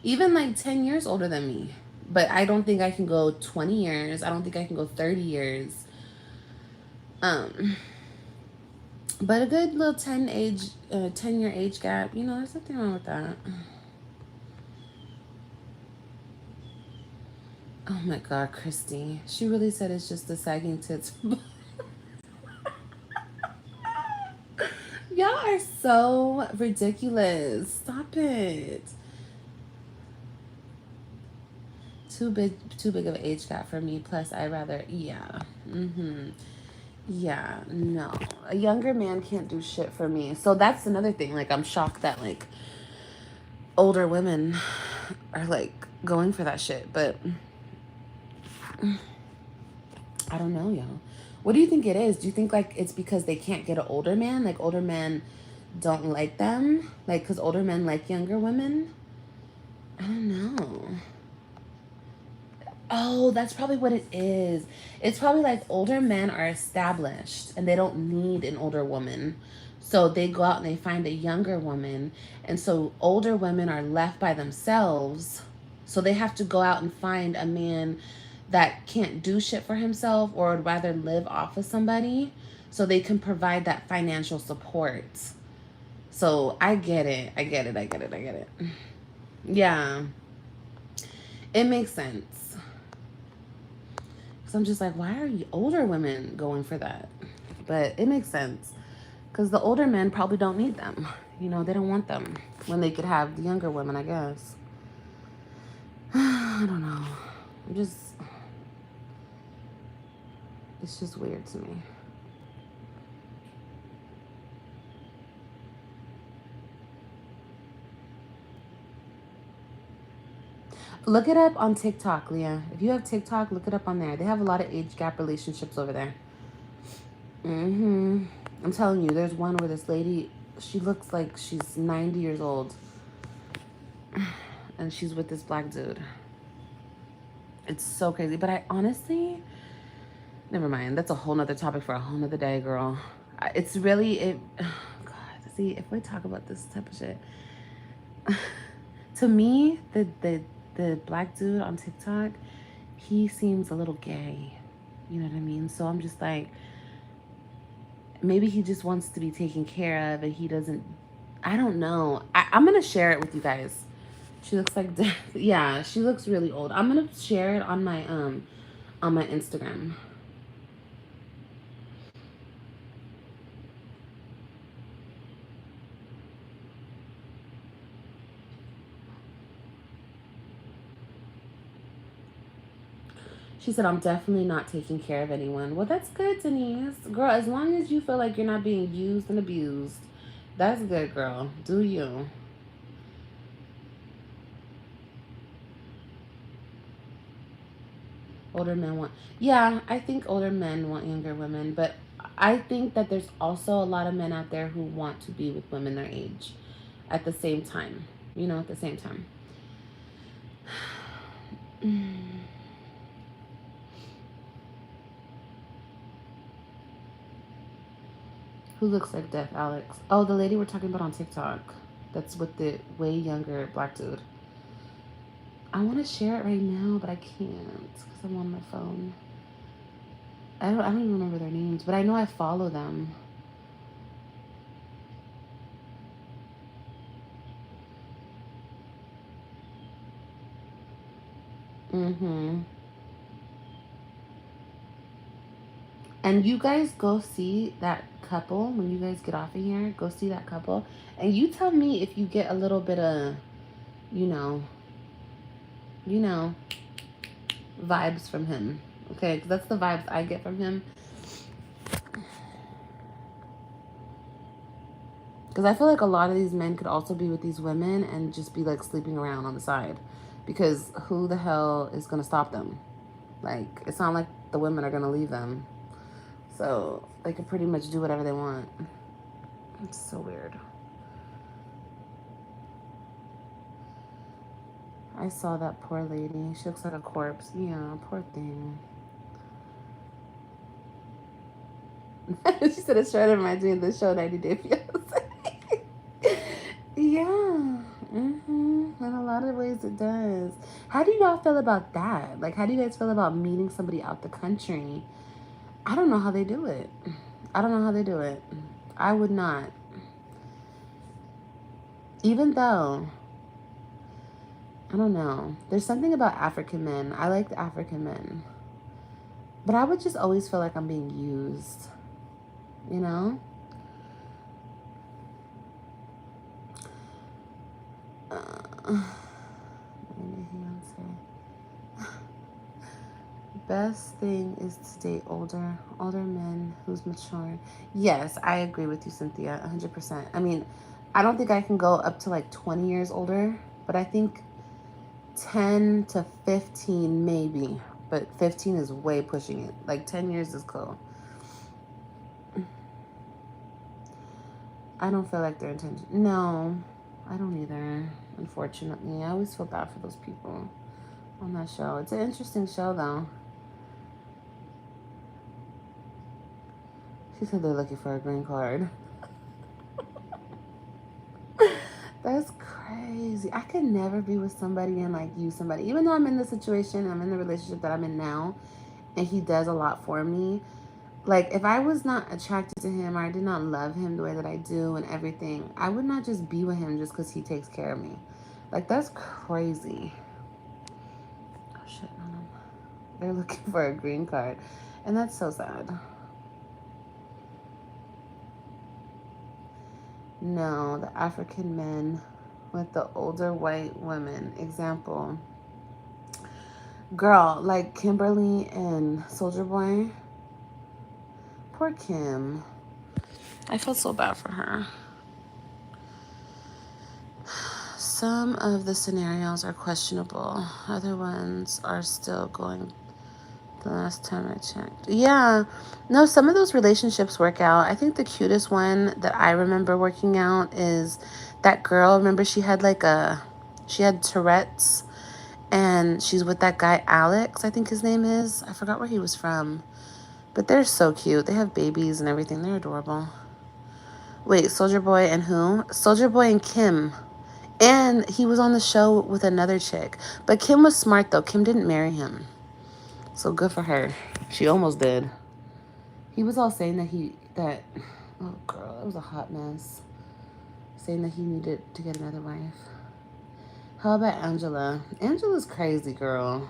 even like 10 years older than me. But I don't think I can go 20 years. I don't think I can go 30 years. But a good little 10-year age gap, there's nothing wrong with that. Oh my God, Christy. She really said it's just the sagging tits. Y'all are so ridiculous. Stop it. Too big of an age gap for me. Plus, I rather, yeah. Yeah, no. A younger man can't do shit for me. So that's another thing. Like, I'm shocked that, like, older women are, like, going for that shit. But I don't know, y'all. What do you think it is? Do you think, like, it's because they can't get an older man? Like, older men don't like them? Like, because older men like younger women? I don't know. Oh, that's probably what it is. It's probably like older men are established and they don't need an older woman. So they go out and they find a younger woman. And so older women are left by themselves. So they have to go out and find a man that can't do shit for himself or would rather live off of somebody so they can provide that financial support. So I get it. I get it. Yeah. It makes sense. So I'm just like, why are you older women going for that? But it makes sense because the older men probably don't need them. They don't want them when they could have the younger women, I guess. I don't know. It's just weird to me. Look it up on TikTok, Leah. If you have TikTok, look it up on there. They have a lot of age gap relationships over there. I'm telling you, there's one where this lady, she looks like she's 90 years old. And she's with this black dude. It's so crazy. But I honestly, never mind. That's a whole nother topic for a whole nother day, girl. It's really, oh God, see, if we talk about this type of shit. To me, the black dude on TikTok, he seems a little gay. You know what I mean? So I'm just like, maybe he just wants to be taken care of and he doesn't, I don't know. I'm going to share it with you guys. She looks like death. Yeah, she looks really old. I'm gonna share it on my Instagram. She said, I'm definitely not taking care of anyone. Well, that's good, Denise. Girl, as long as you feel like you're not being used and abused, that's good, girl. Do you? Older men want. Yeah, I think older men want younger women, but I think that there's also a lot of men out there who want to be with women their age at the same time. You know, at the same time. Who looks like death, Alex? Oh, the lady we're talking about on TikTok. That's with the way younger black dude. I want to share it right now, but I can't because I'm on my phone. I don't even remember their names, but I know I follow them. Mm-hmm. And you guys go see that couple when you guys get off of here. Go see that couple, and you tell me if you get a little bit of, you know, you know, vibes from him. Okay, because that's the vibes I get from him. Because I feel like a lot of these men could also be with these women and just be like sleeping around on the side. Because who the hell is going to stop them? Like, it's not like the women are going to leave them. So they can pretty much do whatever they want. It's so weird. I saw that poor lady. She looks like a corpse. Yeah, poor thing. She said it's trying to remind me of the show 90 Day Fiance. Yeah. In a lot of ways it does. How do y'all feel about that? Like, how do you guys feel about meeting somebody out the country? I don't know how they do it. I don't know how they do it. I would not. Even though, I don't know. There's something about African men. I like the African men. But I would just always feel like I'm being used. You know? Best thing is to date older men who's mature. Yes, I agree with you, Cynthia, 100%. I mean, I don't think I can go up to like 20 years older, but I think 10 to 15 maybe, but 15 is way pushing it. Like 10 years is cool. I don't feel like they're intentional. No, I don't either, unfortunately. I always feel bad for those people on that show. It's an interesting show, though. She said they're looking for a green card. That's crazy. I could never be with somebody and like use somebody. Even though I'm in the situation, I'm in the relationship that I'm in now, and he does a lot for me. Like, if I was not attracted to him or I did not love him the way that I do and everything, I would not just be with him just because he takes care of me. Like, that's crazy. Oh, shit, no. They're looking for a green card. And that's so sad. No, the African men with the older white women. Example. Girl, like Kimberly and Soldier Boy. Poor Kim. I felt so bad for her. Some of the scenarios are questionable. Other ones are still going the last time I checked. Yeah. No, some of those relationships work out. I think the cutest one that I remember working out is that girl. Remember she had Tourette's, and she's with that guy Alex, I think his name is. I forgot where he was from. But they're so cute. They have babies and everything. They're adorable. Wait, Soldier Boy and who? Soldier Boy and Kim. And he was on the show with another chick. But Kim was smart, though. Kim didn't marry him. So good for her. She almost did. He was all saying oh, girl, it was a hot mess. Saying that he needed to get another wife. How about Angela? Angela's crazy, girl.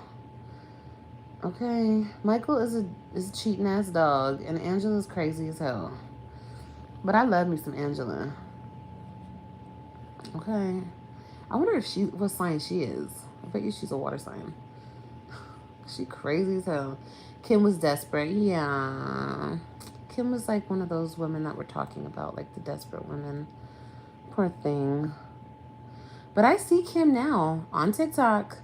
Okay, Michael is a cheating ass dog, and Angela's crazy as hell. But I love me some Angela. Okay, I wonder if what sign she is. I bet you she's a water sign. She crazy as hell. Kim was desperate. Yeah, Kim was like one of those women that we're talking about, like the desperate women. Poor thing. But I see Kim now on TikTok.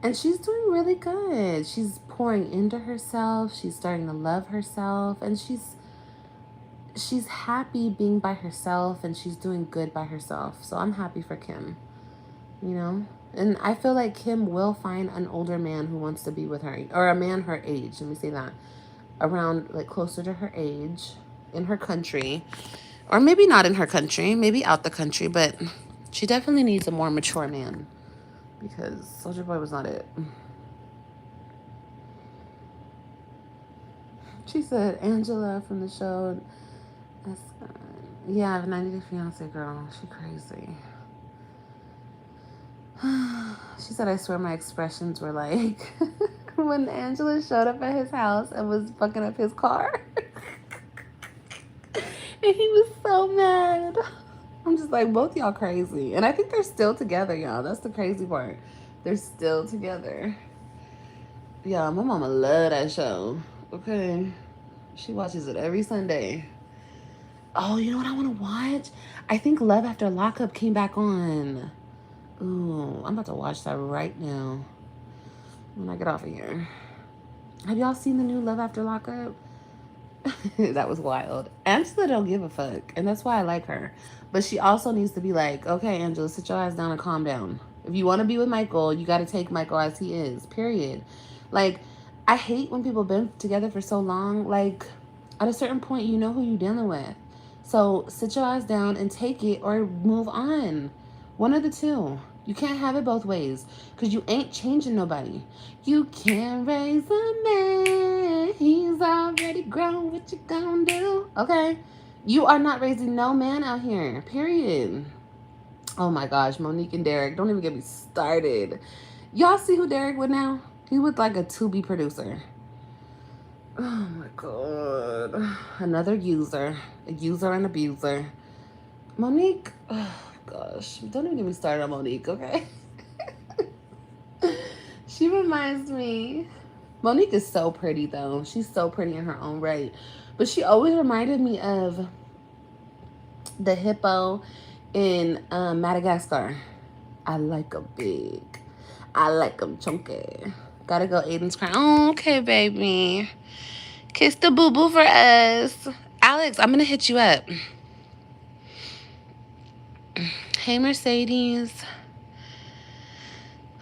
And she's doing really good. She's pouring into herself. She's starting to love herself. And she's happy being by herself, and she's doing good by herself. So I'm happy for Kim, you know? And I feel like Kim will find an older man who wants to be with her, or a man her age. Let me say that. Around, like, closer to her age, in her country. Or maybe not in her country, maybe out the country, but she definitely needs a more mature man. Because Soldier Boy was not it. She said, Angela from the show. That's yeah, 90 Day Fiance girl. She crazy. She said, I swear my expressions were like when Angela showed up at his house and was fucking up his car. And he was so mad. I'm just like, both y'all crazy. And I think they're still together, y'all. That's the crazy part. They're still together. Yeah, my mama love that show. Okay. She watches it every Sunday. Oh, you know what I want to watch? I think Love After Lockup came back on. Ooh, I'm about to watch that right now when I get off of here. Have y'all seen the new Love After Lockup? That was wild. Angela don't give a fuck, and that's why I like her. But she also needs to be like, okay, Angela, sit your ass down and calm down. If you want to be with Michael, you got to take Michael as he is, period. Like, I hate when people been together for so long. Like, at a certain point, you know who you're dealing with. So sit your ass down and take it or move on. One of the two. You can't have it both ways because you ain't changing nobody. You can't raise a man. He's already grown. What you gonna do? Okay? You are not raising no man out here. Period. Oh my gosh, Monique and Derek. Don't even get me started. Y'all see who Derek with now? He was like a to-be producer. Oh my god. Another user. A user and abuser. Monique. Oh gosh. Don't even get me started on Monique, okay? She reminds me. Monique is so pretty though. She's so pretty in her own right. But she always reminded me of the hippo in Madagascar. I like 'em big. I like 'em chunky. Gotta go Aiden's crying. Oh, okay, baby. Kiss the boo-boo for us. Alex, I'm gonna hit you up. Hey, Mercedes.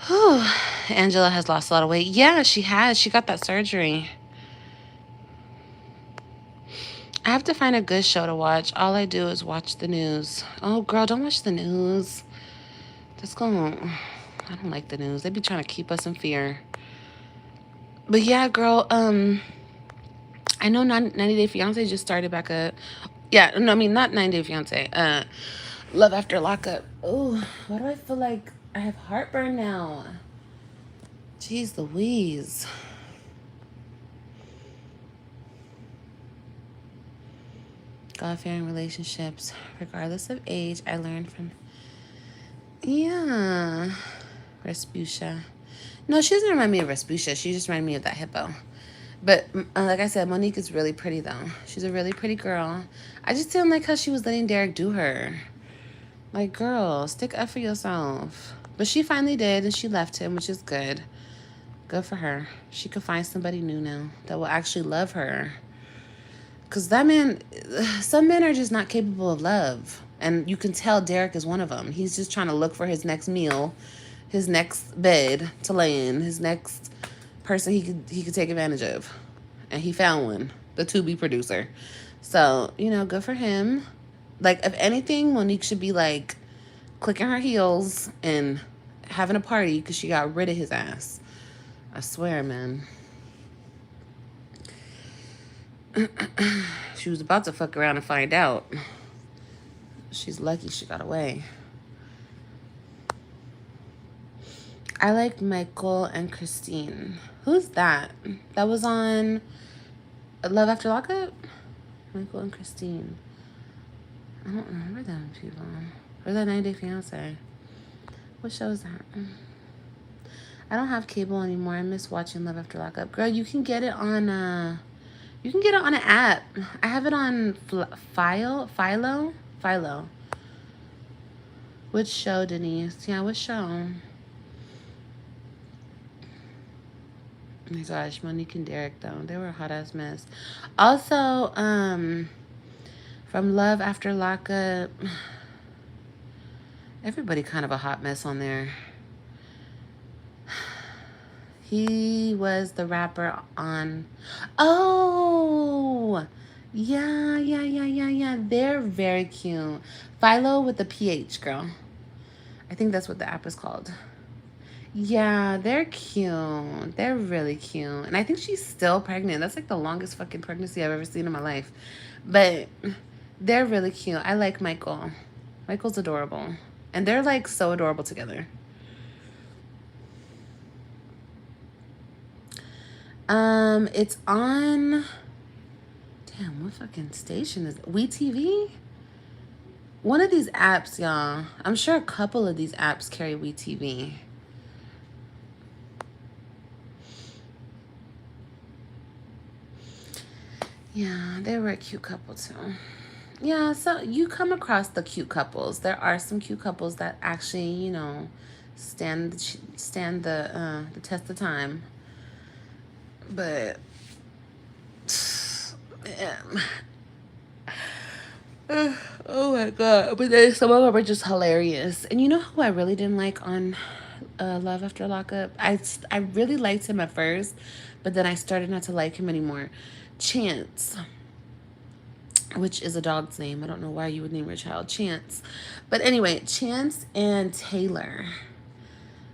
Whew. Angela has lost a lot of weight. Yeah, she has. She got that surgery. I have to find a good show to watch. All I do is watch the news. Oh, girl, don't watch the news. That's going. I don't like the news. They be trying to keep us in fear. But yeah, girl. I know 90 Day Fiance just started back up. Yeah, no, I mean not 90 Day Fiance. Love After Lockup. Oh, why do I feel like I have heartburn now? Jeez Louise. God-fearing relationships, regardless of age. I learned from. Yeah, Respucia. No, she doesn't remind me of Respucia. She just reminded me of that hippo. But like I said, Monique is really pretty though. She's a really pretty girl. I just didn't like how she was letting Derek do her. Like, girl, stick up for yourself. But she finally did, and she left him, which is good. Good for her. She could find somebody new now that will actually love her. Because that man, some men are just not capable of love. And you can tell Derek is one of them. He's just trying to look for his next meal, his next bed to lay in, his next person he could take advantage of. And he found one, the to-be producer. So, you know, good for him. Like, if anything, Monique should be, like, clicking her heels and having a party because she got rid of his ass. I swear, man. She was about to fuck around and find out. She's lucky she got away. I like Michael and Christine. Who's that? That was on Love After Lockup? Michael and Christine. I don't remember them people. Or that 90 Day Fiance. What show is that? I don't have cable anymore. I miss watching Love After Lockup. Girl, you can get it on an app. I have it on Philo. Which show, Denise? Yeah, which show? Oh my gosh, Monique and Derek though. They were a hot ass mess. Also, from Love After Lockup, everybody kind of a hot mess on there. He was the rapper on. Oh, yeah. They're very cute. Philo with the PH, girl. I think that's what the app is called. Yeah, they're cute. They're really cute. And I think she's still pregnant. That's like the longest fucking pregnancy I've ever seen in my life. But they're really cute. I like Michael. Michael's adorable. And they're like so adorable together. It's on. Damn, what fucking station is it? WeTV? One of these apps, y'all. I'm sure a couple of these apps carry WeTV. Yeah, they were a cute couple too. Yeah, so you come across the cute couples. There are some cute couples that actually, you know, stand the test of time. But oh my god! But then some of them were just hilarious. And you know who I really didn't like on Love After Lockup? I really liked him at first, but then I started not to like him anymore. Chance, which is a dog's name. I don't know why you would name your child Chance, but anyway, Chance and Taylor.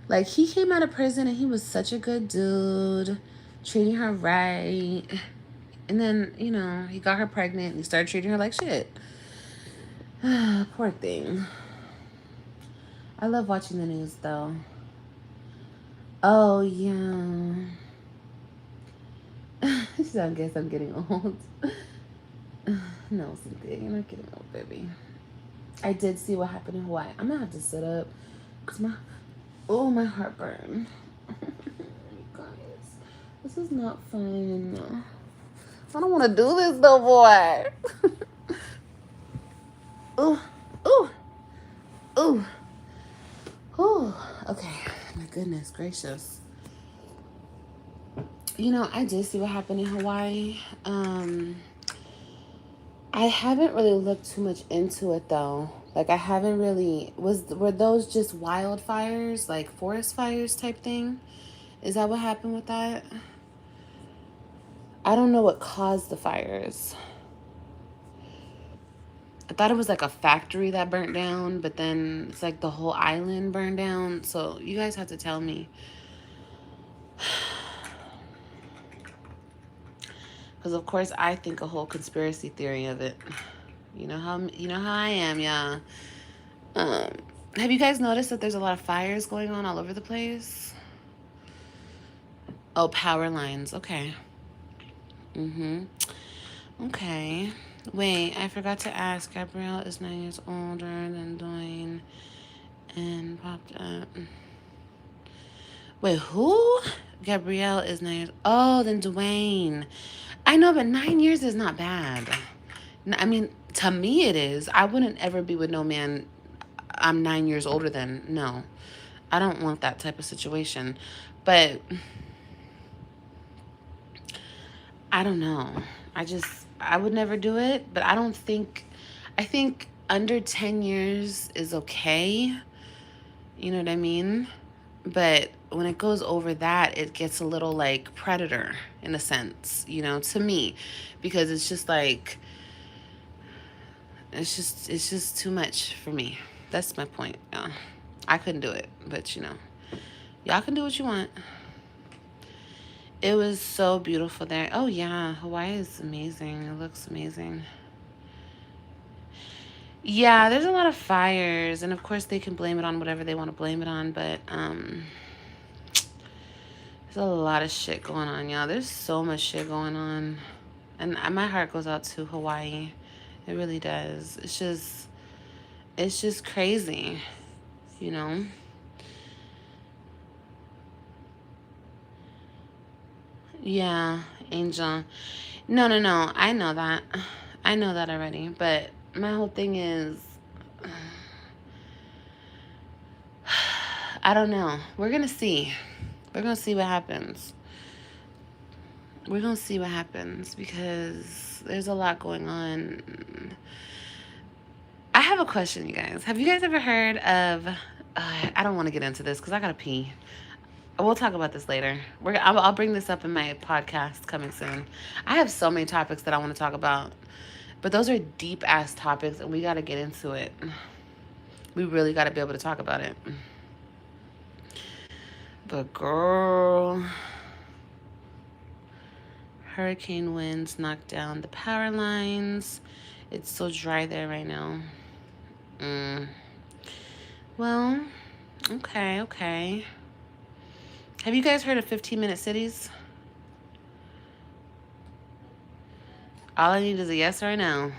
Like, he came out of prison and he was such a good dude, treating her right. And then, you know, he got her pregnant and he started treating her like shit. Poor thing. I love watching the news, though. Oh, yeah. So I guess I'm getting old. No, Cynthia, you're not getting old, baby. I did see what happened in Hawaii. I'm going to have to sit up because my heartburn. You guys, this is not fun. I don't want to do this, though, boy. Ooh. Okay. My goodness gracious. You know, I did see what happened in Hawaii. I haven't really looked too much into it, though. Like, I haven't really... Were those just wildfires? Like, forest fires type thing? Is that what happened with that? I don't know what caused the fires. I thought it was like a factory that burnt down, but then it's like the whole island burned down. So you guys have to tell me. Because of course I think a whole conspiracy theory of it. You know how I am, yeah. Have you guys noticed that there's a lot of fires going on all over the place? Oh, power lines. Okay. Okay. Wait, I forgot to ask. Gabrielle is 9 years older than Dwayne and popped up. Wait, who? Gabrielle is 9 years... Oh, then Dwayne. I know, but 9 years is not bad. I mean, to me it is. I wouldn't ever be with no man I'm 9 years older than. No. I don't want that type of situation. But I don't know. I would never do it, but I think under 10 years is okay. You know what I mean? But when it goes over that, it gets a little like predator in a sense, you know, to me, because it's just like, it's just too much for me. That's my point. Yeah. I couldn't do it, but you know, y'all can do what you want. It was so beautiful there. Oh yeah, Hawaii is amazing. It looks amazing. Yeah, there's a lot of fires, and of course they can blame it on whatever they want to blame it on, but There's a lot of shit going on, y'all. There's so much shit going on. And my heart goes out to Hawaii. It really does. It's just crazy, you know? Yeah, Angel. No, no, no. I know that. I know that already. But my whole thing is, I don't know. We're going to see. We're going to see what happens. We're going to see what happens because there's a lot going on. I have a question, you guys. Have you guys ever heard of... I don't want to get into this because I got to pee. We'll talk about this later. I'll bring this up in my podcast coming soon. I have so many topics that I want to talk about. But those are deep-ass topics, and we got to get into it. We really got to be able to talk about it. But, girl... Hurricane winds knocked down the power lines. It's so dry there right now. Well, okay. Have you guys heard of 15-minute cities? All I need is a yes or a no.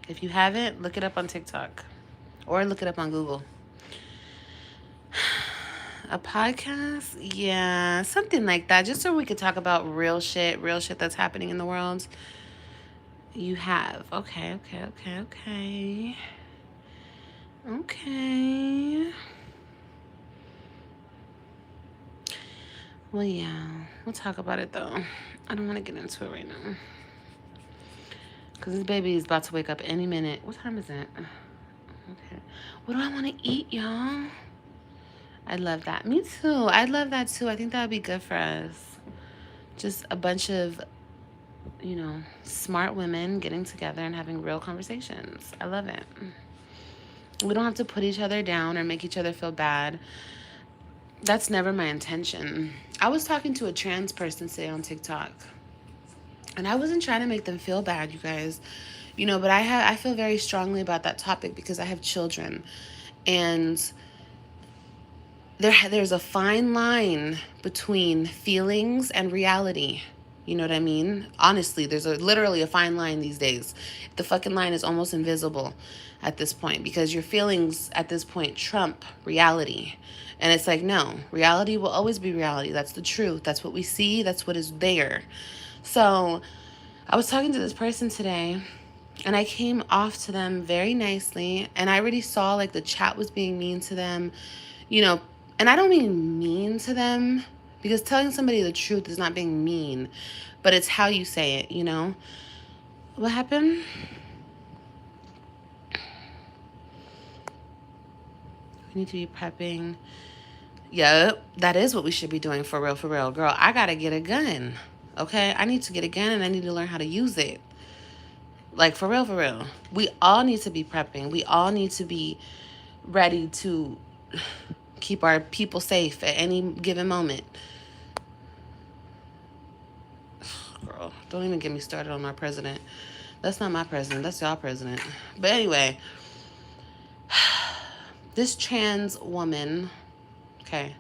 If you haven't, look it up on TikTok. Or look it up on Google. A podcast? Yeah, something like that. Just so we could talk about real shit that's happening in the world. You have. Okay. Well, yeah. We'll talk about it, though. I don't want to get into it right now. Because this baby is about to wake up any minute. What time is it? Okay. What do I want to eat, y'all? I love that. Me too. I love that too. I think that would be good for us. Just a bunch of, smart women getting together and having real conversations. I love it. We don't have to put each other down or make each other feel bad. That's never my intention. I was talking to a trans person today on TikTok. And I wasn't trying to make them feel bad, you guys. But I feel very strongly about that topic because I have children. And... There's a fine line between feelings and reality. You know what I mean? Honestly, there's literally a fine line these days. The fucking line is almost invisible at this point because your feelings at this point trump reality. And it's like, no, reality will always be reality. That's the truth. That's what we see. That's what is there. So I was talking to this person today and I came off to them very nicely. And I already saw like the chat was being mean to them, and I don't mean to them because telling somebody the truth is not being mean, but it's how you say it, What happened? We need to be prepping. Yep, that is what we should be doing for real. Girl, I gotta get a gun, okay? I need to get a gun and I need to learn how to use it. Like, for real. We all need to be prepping. We all need to be ready to... keep our people safe at any given moment. Girl, don't even get me started on my president. That's not my president. That's y'all president. But anyway, this trans woman, okay,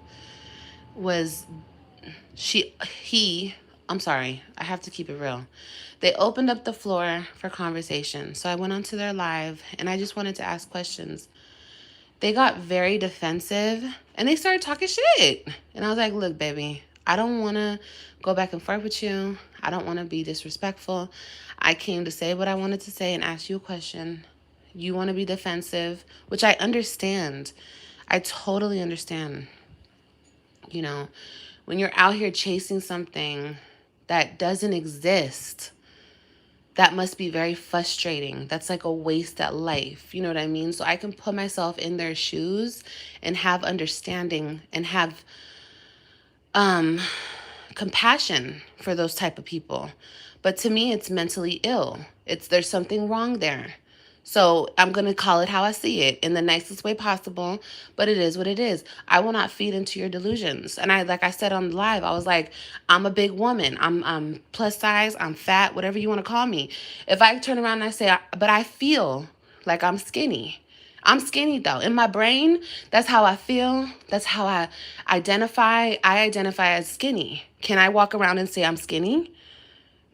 I'm sorry, I have to keep it real. They opened up the floor for conversation. So I went onto their live and I just wanted to ask questions. They got very defensive and they started talking shit. And I was like, look, baby, I don't want to go back and forth with you. I don't want to be disrespectful. I came to say what I wanted to say and ask you a question. You want to be defensive, which I understand. I totally understand. When you're out here chasing something that doesn't exist, that must be very frustrating. That's like a waste at life. You know what I mean? So I can put myself in their shoes and have understanding and have compassion for those type of people. But to me, it's mentally ill. There's something wrong there. So I'm going to call it how I see it in the nicest way possible, but it is what it is. I will not feed into your delusions. And like I said on the live, I was like, I'm a big woman. I'm plus size. I'm fat, whatever you want to call me. If I turn around and I say, but I feel like I'm skinny, I'm skinny though. In my brain, that's how I feel. That's how I identify. I identify as skinny. Can I walk around and say I'm skinny?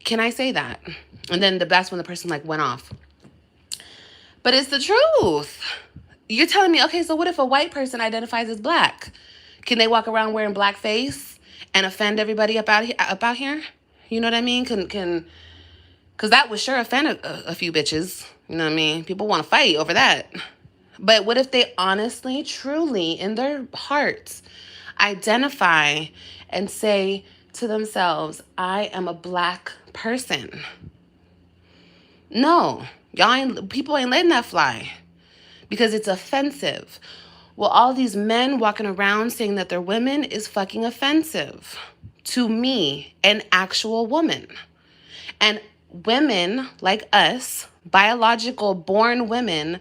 Can I say that? And then that's when the person like went off. But it's the truth. You're telling me, okay, so what if a white person identifies as black? Can they walk around wearing blackface and offend everybody about here? You know what I mean? Because that would sure offend a few bitches. You know what I mean? People want to fight over that. But what if they honestly, truly, in their hearts, identify and say to themselves, I am a black person? No, people ain't letting that fly because it's offensive. Well, all these men walking around saying that they're women is fucking offensive to me, an actual woman. And women like us, biological born women,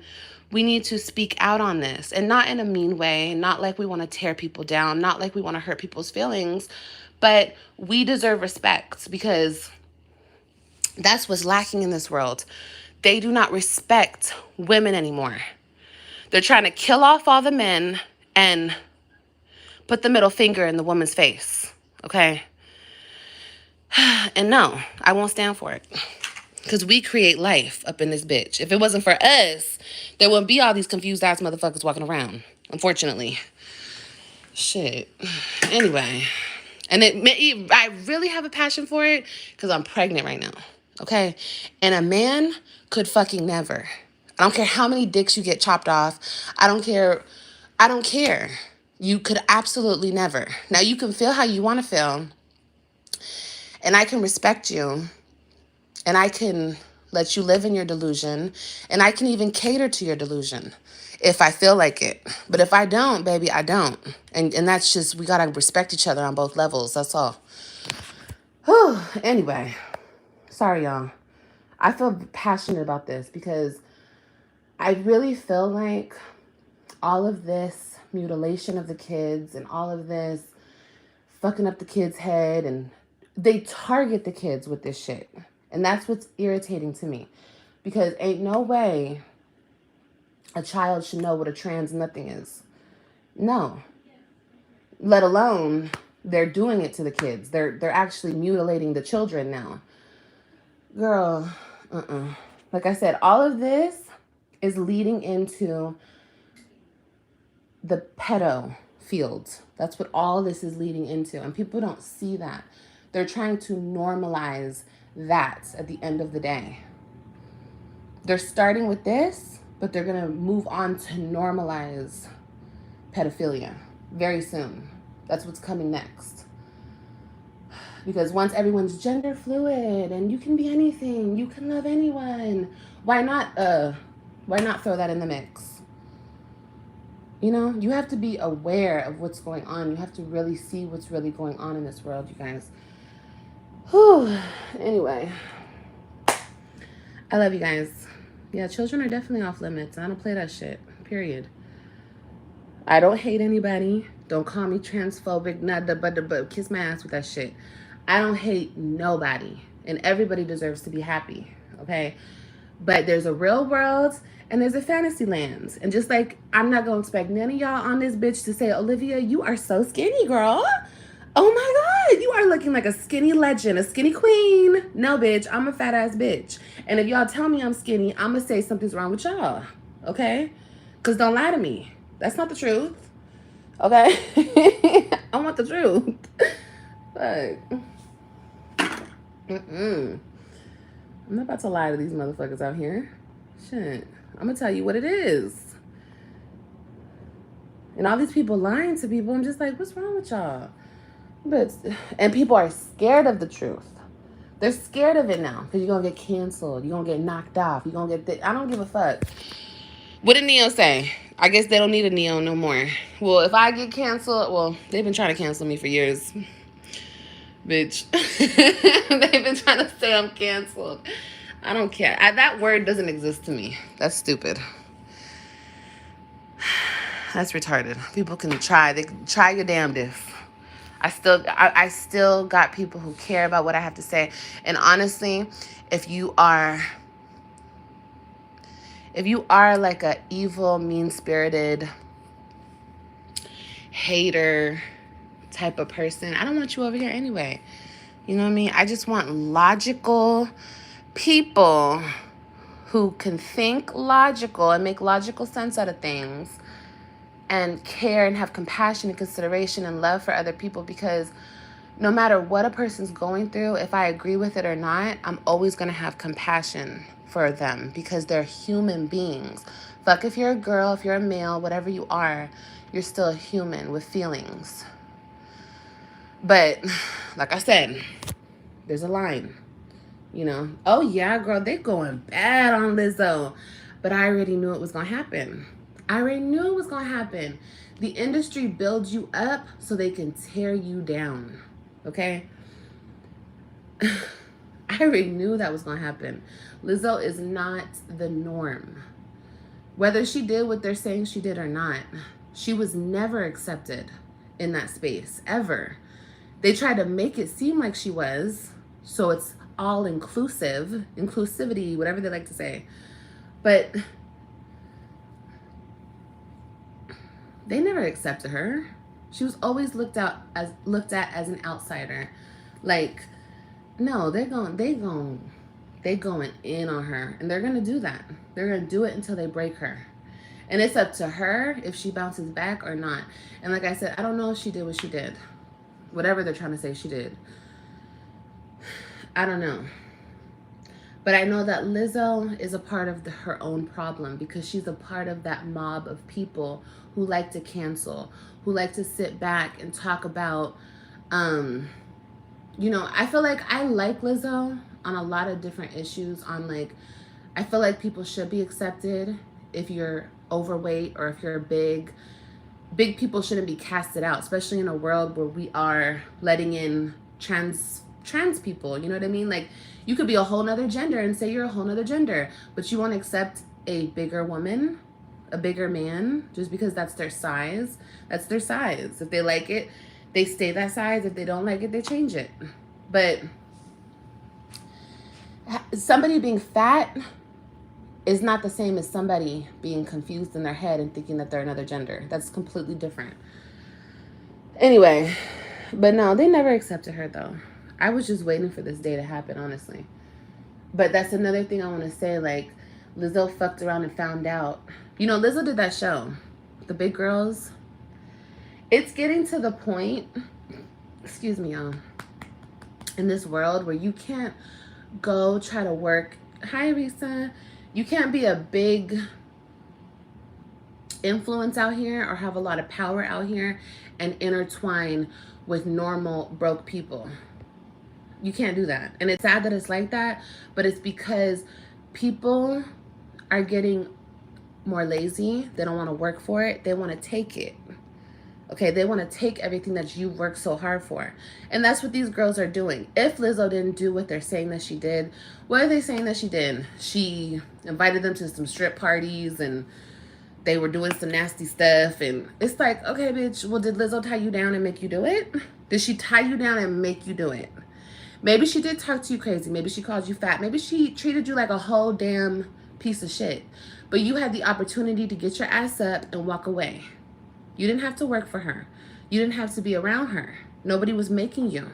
we need to speak out on this, and not in a mean way, not like we want to tear people down, not like we want to hurt people's feelings, but we deserve respect because that's what's lacking in this world. They do not respect women anymore. They're trying to kill off all the men and put the middle finger in the woman's face, okay? And no, I won't stand for it. Because we create life up in this bitch. If it wasn't for us, there wouldn't be all these confused ass motherfuckers walking around. Unfortunately. Shit. Anyway. And I really have a passion for it because I'm pregnant right now. Okay? And a man could fucking never. I don't care how many dicks you get chopped off. I don't care. I don't care. You could absolutely never. Now, you can feel how you want to feel. And I can respect you. And I can let you live in your delusion. And I can even cater to your delusion if I feel like it. But if I don't, baby, I don't. And that's just, we got to respect each other on both levels. That's all. Whew. Anyway, sorry, y'all. I feel passionate about this because I really feel like all of this mutilation of the kids and all of this fucking up the kid's head, and they target the kids with this shit. And that's what's irritating to me. Because ain't no way a child should know what a trans nothing is. No. Let alone they're doing it to the kids. They're actually mutilating the children now. Girl, Like I said, all of this is leading into the pedo field. That's what all this is leading into. And people don't see that. They're trying to normalize that at the end of the day. They're starting with this, but they're going to move on to normalize pedophilia very soon. That's what's coming next. Because once everyone's gender fluid and you can be anything, you can love anyone, why not throw that in the mix? You know, you have to be aware of what's going on. You have to really see what's really going on in this world, you guys. Whew. Anyway, I love you guys. Yeah, children are definitely off limits. I don't play that shit, period. I don't hate anybody. Don't call me transphobic, but kiss my ass with that shit. I don't hate nobody. And everybody deserves to be happy, okay? But there's a real world and there's a fantasy land. And just like, I'm not going to expect none of y'all on this bitch to say, Olivia, you are so skinny, girl. Oh my God, you are looking like a skinny legend, a skinny queen. No, bitch, I'm a fat ass bitch. And if y'all tell me I'm skinny, I'm going to say something's wrong with y'all, okay? Because don't lie to me. That's not the truth, okay? I want the truth. Fuck. I'm not about to lie to these motherfuckers out here. Shit. I'm going to tell you what it is. And all these people lying to people, I'm just like, what's wrong with y'all? And people are scared of the truth. They're scared of it now because you're going to get canceled. You're going to get knocked off. You're going to get... I don't give a fuck. What did Neo say? I guess they don't need a Neo no more. Well, if I get canceled... Well, they've been trying to cancel me for years. Bitch. They've been trying to say I'm canceled. I don't care. That word doesn't exist to me. That's stupid. That's retarded. People can try. They can try your damnedest. I still got people who care about what I have to say. And honestly, if you are if you are like a evil, mean-spirited hater type of person, I don't want you over here anyway. You know what I mean? I just want logical people who can think logical and make logical sense out of things and care and have compassion and consideration and love for other people, because no matter what a person's going through, if I agree with it or not, I'm always going to have compassion for them because they're human beings. Fuck if you're a girl, if you're a male, whatever you are, you're still a human with feelings. But like I said, there's a line, you know. Oh yeah, girl, they going bad on Lizzo. But I already knew it was going to happen. I already knew it was going to happen. The industry builds you up so they can tear you down. Okay? I already knew that was going to happen. Lizzo is not the norm. Whether she did what they're saying she did or not, she was never accepted in that space, ever. They tried to make it seem like she was, so it's all inclusive, inclusivity, whatever they like to say. But they never accepted her. She was always looked at as an outsider. Like, no, they're going in on her, and they're gonna do that. They're gonna do it until they break her, and it's up to her if she bounces back or not. And like I said, I don't know if she did what she did, whatever they're trying to say she did. I don't know, but I know that Lizzo is a part of her own problem, because she's a part of that mob of people who like to cancel, who like to sit back and talk about, you know, I feel like I like Lizzo on a lot of different issues. On like, I feel like people should be accepted if you're overweight or if you're big. Big people shouldn't be casted out, especially in a world where we are letting in trans people. You know what I mean? Like, you could be a whole nother gender and say you're a whole nother gender, but you won't accept a bigger woman, a bigger man, just because that's their size. That's their size. If they like it, they stay that size. If they don't like it, they change it. But somebody being fat is not the same as somebody being confused in their head and thinking that they're another gender. That's completely different. Anyway, but no, they never accepted her though. I was just waiting for this day to happen, honestly. But that's another thing I want to say. Like, Lizzo fucked around and found out. You know, Lizzo did that show, The Big Girls. It's getting to the point, excuse me, y'all, in this world where you can't go try to work. Hi, Risa. You can't be a big influence out here or have a lot of power out here and intertwine with normal broke people. You can't do that. And it's sad that it's like that, but it's because people are getting more lazy. They don't want to work for it. They want to take it. Okay, they want to take everything that you worked so hard for. And that's what these girls are doing. If Lizzo didn't do what they're saying that she did, what are they saying that she did? She invited them to some strip parties and they were doing some nasty stuff. And it's like, okay, bitch, well, did Lizzo tie you down and make you do it? Did she tie you down and make you do it? Maybe she did talk to you crazy. Maybe she called you fat. Maybe she treated you like a whole damn piece of shit. But you had the opportunity to get your ass up and walk away. You didn't have to work for her. You didn't have to be around her. Nobody was making you.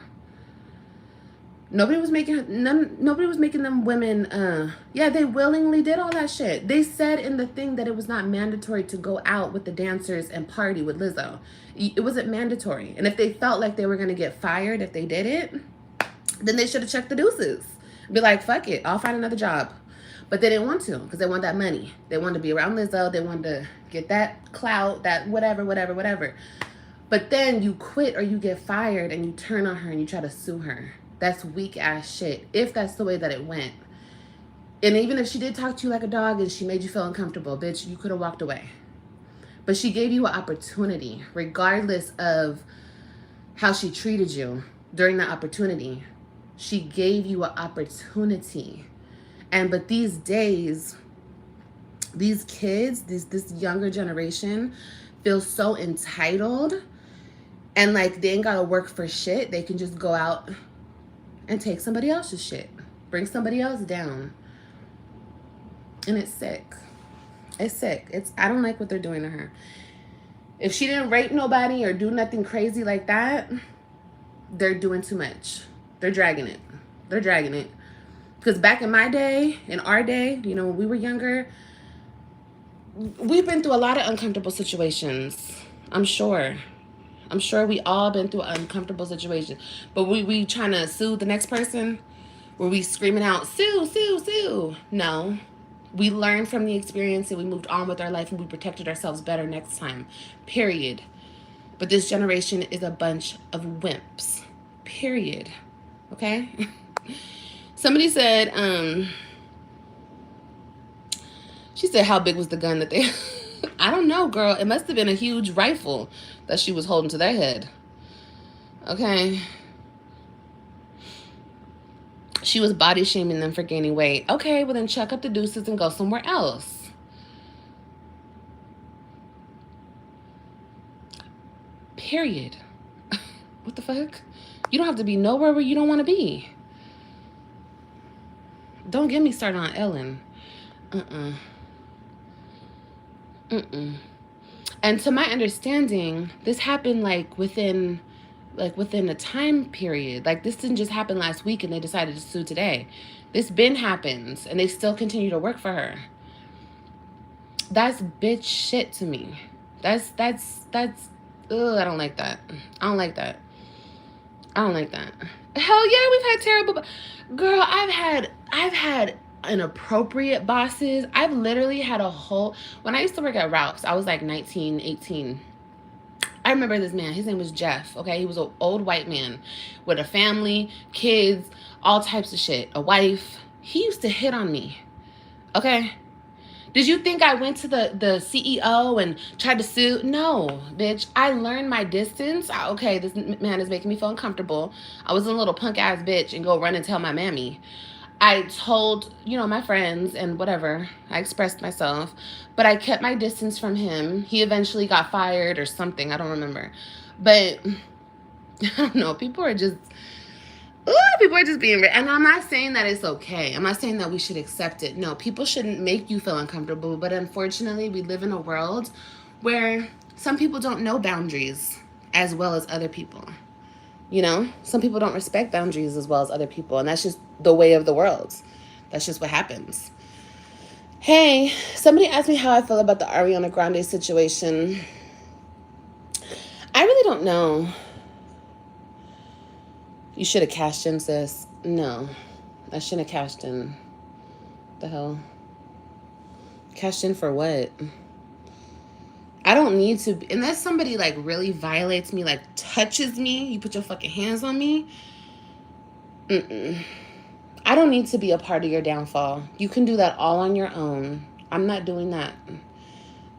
Nobody was making them women, yeah, they willingly did all that shit. They said in the thing that it was not mandatory to go out with the dancers and party with Lizzo. It wasn't mandatory. And if they felt like they were going to get fired if they did it, then they should have checked the deuces. Be like, fuck it, I'll find another job. But they didn't want to, because they want that money. They wanted to be around Lizzo. They wanted to get that clout, that whatever. But then you quit or you get fired and you turn on her and you try to sue her. That's weak ass shit, if that's the way that it went. And even if she did talk to you like a dog and she made you feel uncomfortable, bitch, you could have walked away. But she gave you an opportunity, regardless of how she treated you during that opportunity. She gave you an opportunity. But these days, these kids, this younger generation feels so entitled and like they ain't gotta work for shit. They can just go out and take somebody else's shit, bring somebody else down. And it's sick. It's sick. I don't like what they're doing to her. If she didn't rape nobody or do nothing crazy like that, they're doing too much. They're dragging it. They're dragging it. Because back in my day, in our day, you know, when we were younger, we've been through a lot of uncomfortable situations. I'm sure we all been through uncomfortable situations. But we trying to sue the next person? Were we screaming out, sue, sue, sue? No. We learned from the experience and we moved on with our life and we protected ourselves better next time. Period. But this generation is a bunch of wimps. Period. Okay? Somebody said, she said, how big was the gun that they... I don't know, girl. It must have been a huge rifle that she was holding to their head. Okay? She was body shaming them for gaining weight. Okay, well then chuck up the deuces and go somewhere else. Period. What the fuck? You don't have to be nowhere where you don't want to be. Don't get me started on Ellen. And to my understanding, this happened like within a time period. Like this didn't just happen last week and they decided to sue today. This been happens and they still continue to work for her. That's bitch shit to me. That's ugh, I don't like that. I don't like that. Hell yeah, we've had terrible girl, I've had inappropriate bosses. I've literally had a whole, when I used to work at Ralph's, I was like 19, 18. I remember this man, his name was Jeff, okay? He was an old white man with a family, kids, all types of shit, a wife. He used to hit on me, okay? Did you think I went to the CEO and tried to sue? No, bitch. I learned my distance. Okay, this man is making me feel uncomfortable. I was a little punk ass bitch and go run and tell my mammy. I told, you know, my friends and whatever. I expressed myself, but I kept my distance from him. He eventually got fired or something. I don't remember. But I don't know. People are just being, and I'm not saying that it's okay. I'm not saying that we should accept it. No, people shouldn't make you feel uncomfortable. But unfortunately, we live in a world where some people don't know boundaries as well as other people. You know, some people don't respect boundaries as well as other people. And that's just the way of the world. That's just what happens. Hey, somebody asked me how I feel about the Ariana Grande situation. I really don't know. You should have cashed in, sis. No, I shouldn't have cashed in. The hell? Cashed in for what? I don't need to, unless somebody like really violates me, like touches me, you put your fucking hands on me. I don't need to be a part of your downfall. You can do that all on your own. I'm not doing that.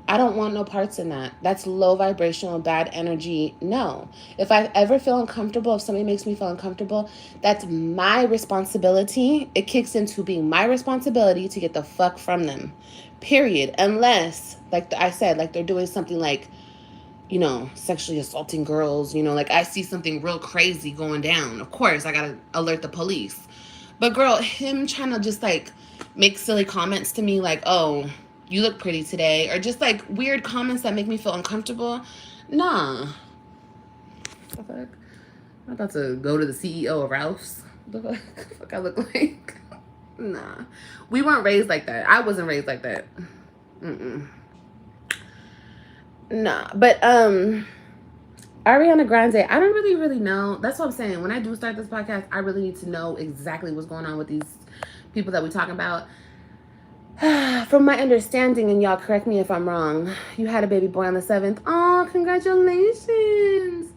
I don't want no parts in that. That's low vibrational, bad energy. No. If I ever feel uncomfortable, if somebody makes me feel uncomfortable, that's my responsibility. It kicks into being my responsibility to get the fuck from them. Period. Unless, like I said, like they're doing something like, you know, sexually assaulting girls, you know, like I see something real crazy going down. Of course, I gotta alert the police. But girl, him trying to just like make silly comments to me like, oh, you look pretty today, or just like weird comments that make me feel uncomfortable. Nah. What the fuck? I'm about to go to the CEO of Ralph's. What the fuck I look like? Nah. We weren't raised like that. I wasn't raised like that. Nah. But Ariana Grande, I don't really know. That's what I'm saying. When I do start this podcast, I really need to know exactly what's going on with these people that we're talking about. From my understanding, and y'all correct me if I'm wrong, you had a baby boy on the 7th. Oh, congratulations.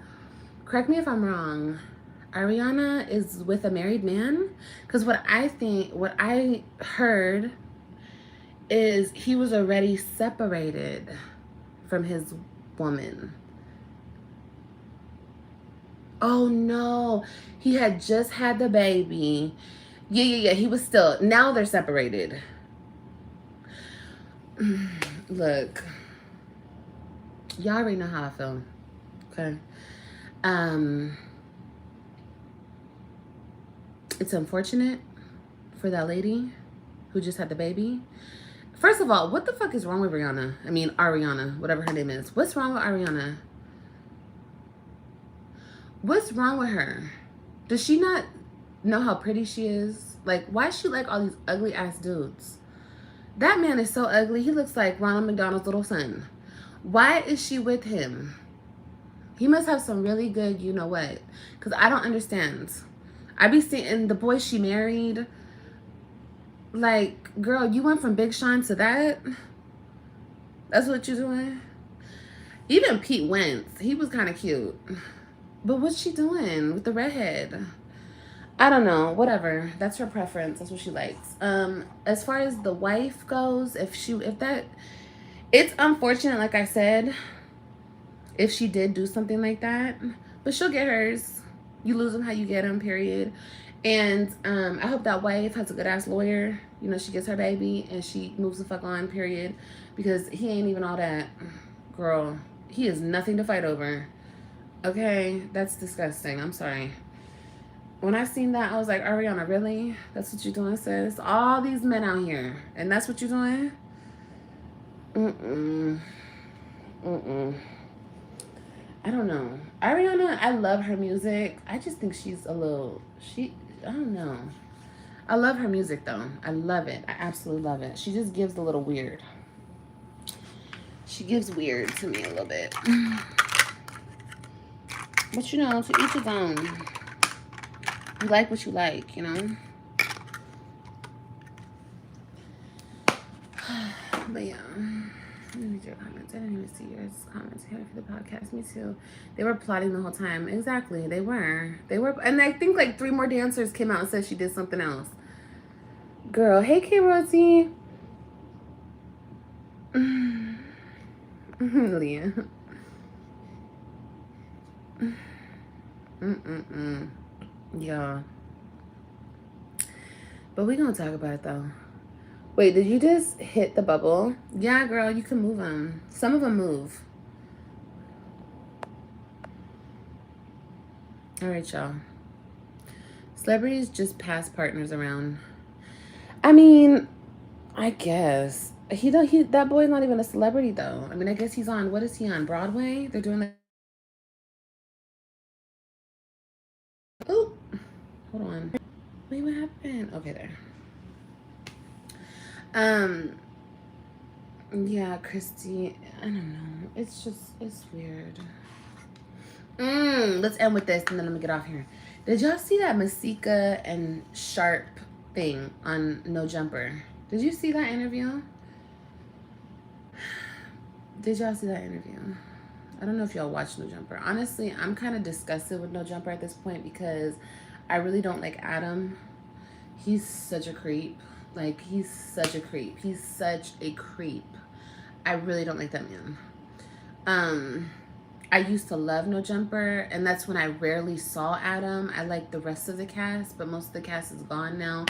Correct me if I'm wrong. Ariana is with a married man? Because what I heard is he was already separated from his woman. Oh, no. He had just had the baby. Yeah. He was still. Now they're separated. Look, y'all already know how I feel, okay? It's unfortunate for that lady who just had the baby. First of all, what the fuck is wrong with Rihanna? I mean, Ariana, whatever her name is. What's wrong with Ariana? What's wrong with her? Does she not know how pretty she is? Like, why is she like all these ugly ass dudes? That man is so ugly. He looks like Ronald McDonald's little son. Why is she with him? He must have some really good, you know what? Because I don't understand. I be seeing the boy she married. Like, girl, you went from Big Sean to that? That's what you're doing? Even Pete Wentz, he was kind of cute. But what's she doing with the redhead? I don't know. Whatever. That's her preference. That's what she likes. As far as the wife goes, it's unfortunate, like I said, if she did do something like that. But she'll get hers. You lose them how you get them, period. And I hope that wife has a good ass lawyer. You know, she gets her baby and she moves the fuck on, period. Because he ain't even all that. Girl, he is nothing to fight over. Okay? That's disgusting. I'm sorry. When I seen that, I was like, Ariana, really? That's what you're doing, sis? All these men out here. And that's what you're doing? I don't know. Ariana, I love her music. I just think she's a little... I don't know. I love her music, though. I love it. I absolutely love it. She just gives a little weird. She gives weird to me a little bit. But, you know, to each his own. You like what you like, you know? But, yeah. Let me read your comments. I didn't even see yours comments here for the podcast. Me too. They were plotting the whole time. Exactly. They were. And I think like 3 more dancers came out and said she did something else. Girl. Hey, K-Rosie. Leah. Yeah. But we gonna talk about it though. Wait, did you just hit the bubble? Yeah, girl, you can move them. Some of them move. All right, y'all. Celebrities just pass partners around. I mean, I guess that boy's not even a celebrity though. I mean, I guess he's on. What is he on? Broadway? They're doing like. Oh, hold on. Wait, what happened? Okay, there. Yeah, Christy, I don't know. It's weird. Let's end with this and then let me get off here. Did y'all see that Masika and Sharp thing on No Jumper? Did you see that interview? Did y'all see that interview? I don't know if y'all watched No Jumper. Honestly, I'm kind of disgusted with No Jumper at this point because I really don't like Adam. He's such a creep. Like, he's such a creep. He's such a creep. I really don't like that man. I used to love No Jumper, and that's when I rarely saw Adam. I like the rest of the cast, but most of the cast is gone now.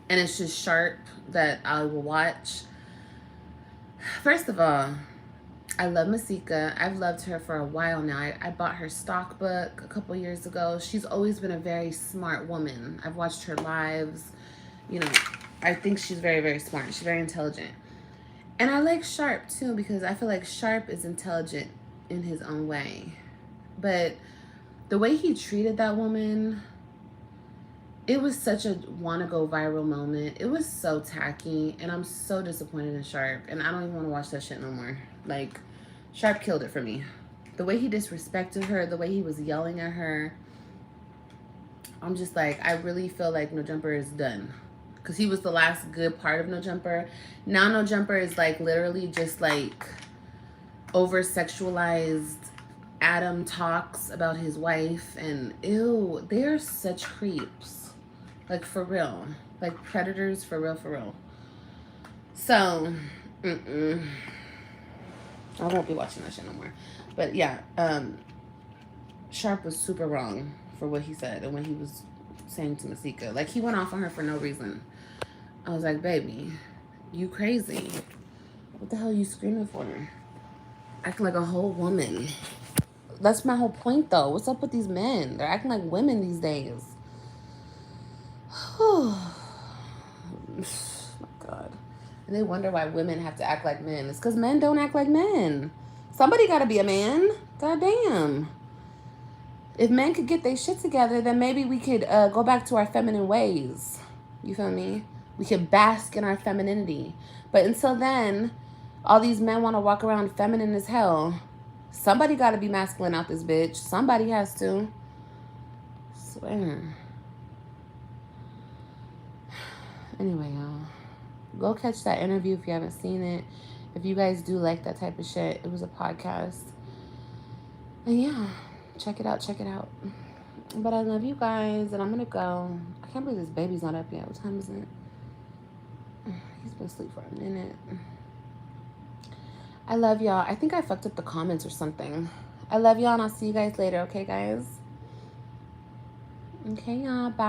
And it's just Sharp that I will watch. First of all, I love Masika. I've loved her for a while now. I bought her stock book a couple years ago. She's always been a very smart woman. I've watched her lives. You know, I think she's very, very smart. She's very intelligent. And I like Sharp, too, because I feel like Sharp is intelligent in his own way. But the way he treated that woman, it was such a wanna-go viral moment. It was so tacky, and I'm so disappointed in Sharp. And I don't even want to watch that shit no more. Like, Sharp killed it for me. The way he disrespected her, the way he was yelling at her, I'm just like, I really feel like No Jumper is done. Because he was the last good part of No Jumper. Now No Jumper is like literally just like over-sexualized Adam talks about his wife. And ew, they're such creeps. Like, for real. Like, predators, for real, for real. So, I won't be watching that shit no more. But yeah, Sharp was super wrong for what he said and what he was saying to Masika. Like, he went off on her for no reason. I was like, baby, you crazy. What the hell are you screaming for? Acting like a whole woman. That's my whole point, though. What's up with these men? They're acting like women these days. Oh, my God. And they wonder why women have to act like men. It's because men don't act like men. Somebody got to be a man. God damn. If men could get their shit together, then maybe we could go back to our feminine ways. You feel me? We could bask in our femininity. But until then, all these men want to walk around feminine as hell. Somebody got to be masculine out this bitch. Somebody has to. Swear. Anyway, y'all. Go catch that interview if you haven't seen it. If you guys do like that type of shit, it was a podcast. And yeah, check it out. Check it out. But I love you guys, and I'm going to go. I can't believe this baby's not up yet. What time is it? He's been asleep for a minute. I love y'all. I think I fucked up the comments or something. I love y'all, and I'll see you guys later. Okay, guys? Okay, y'all. Bye.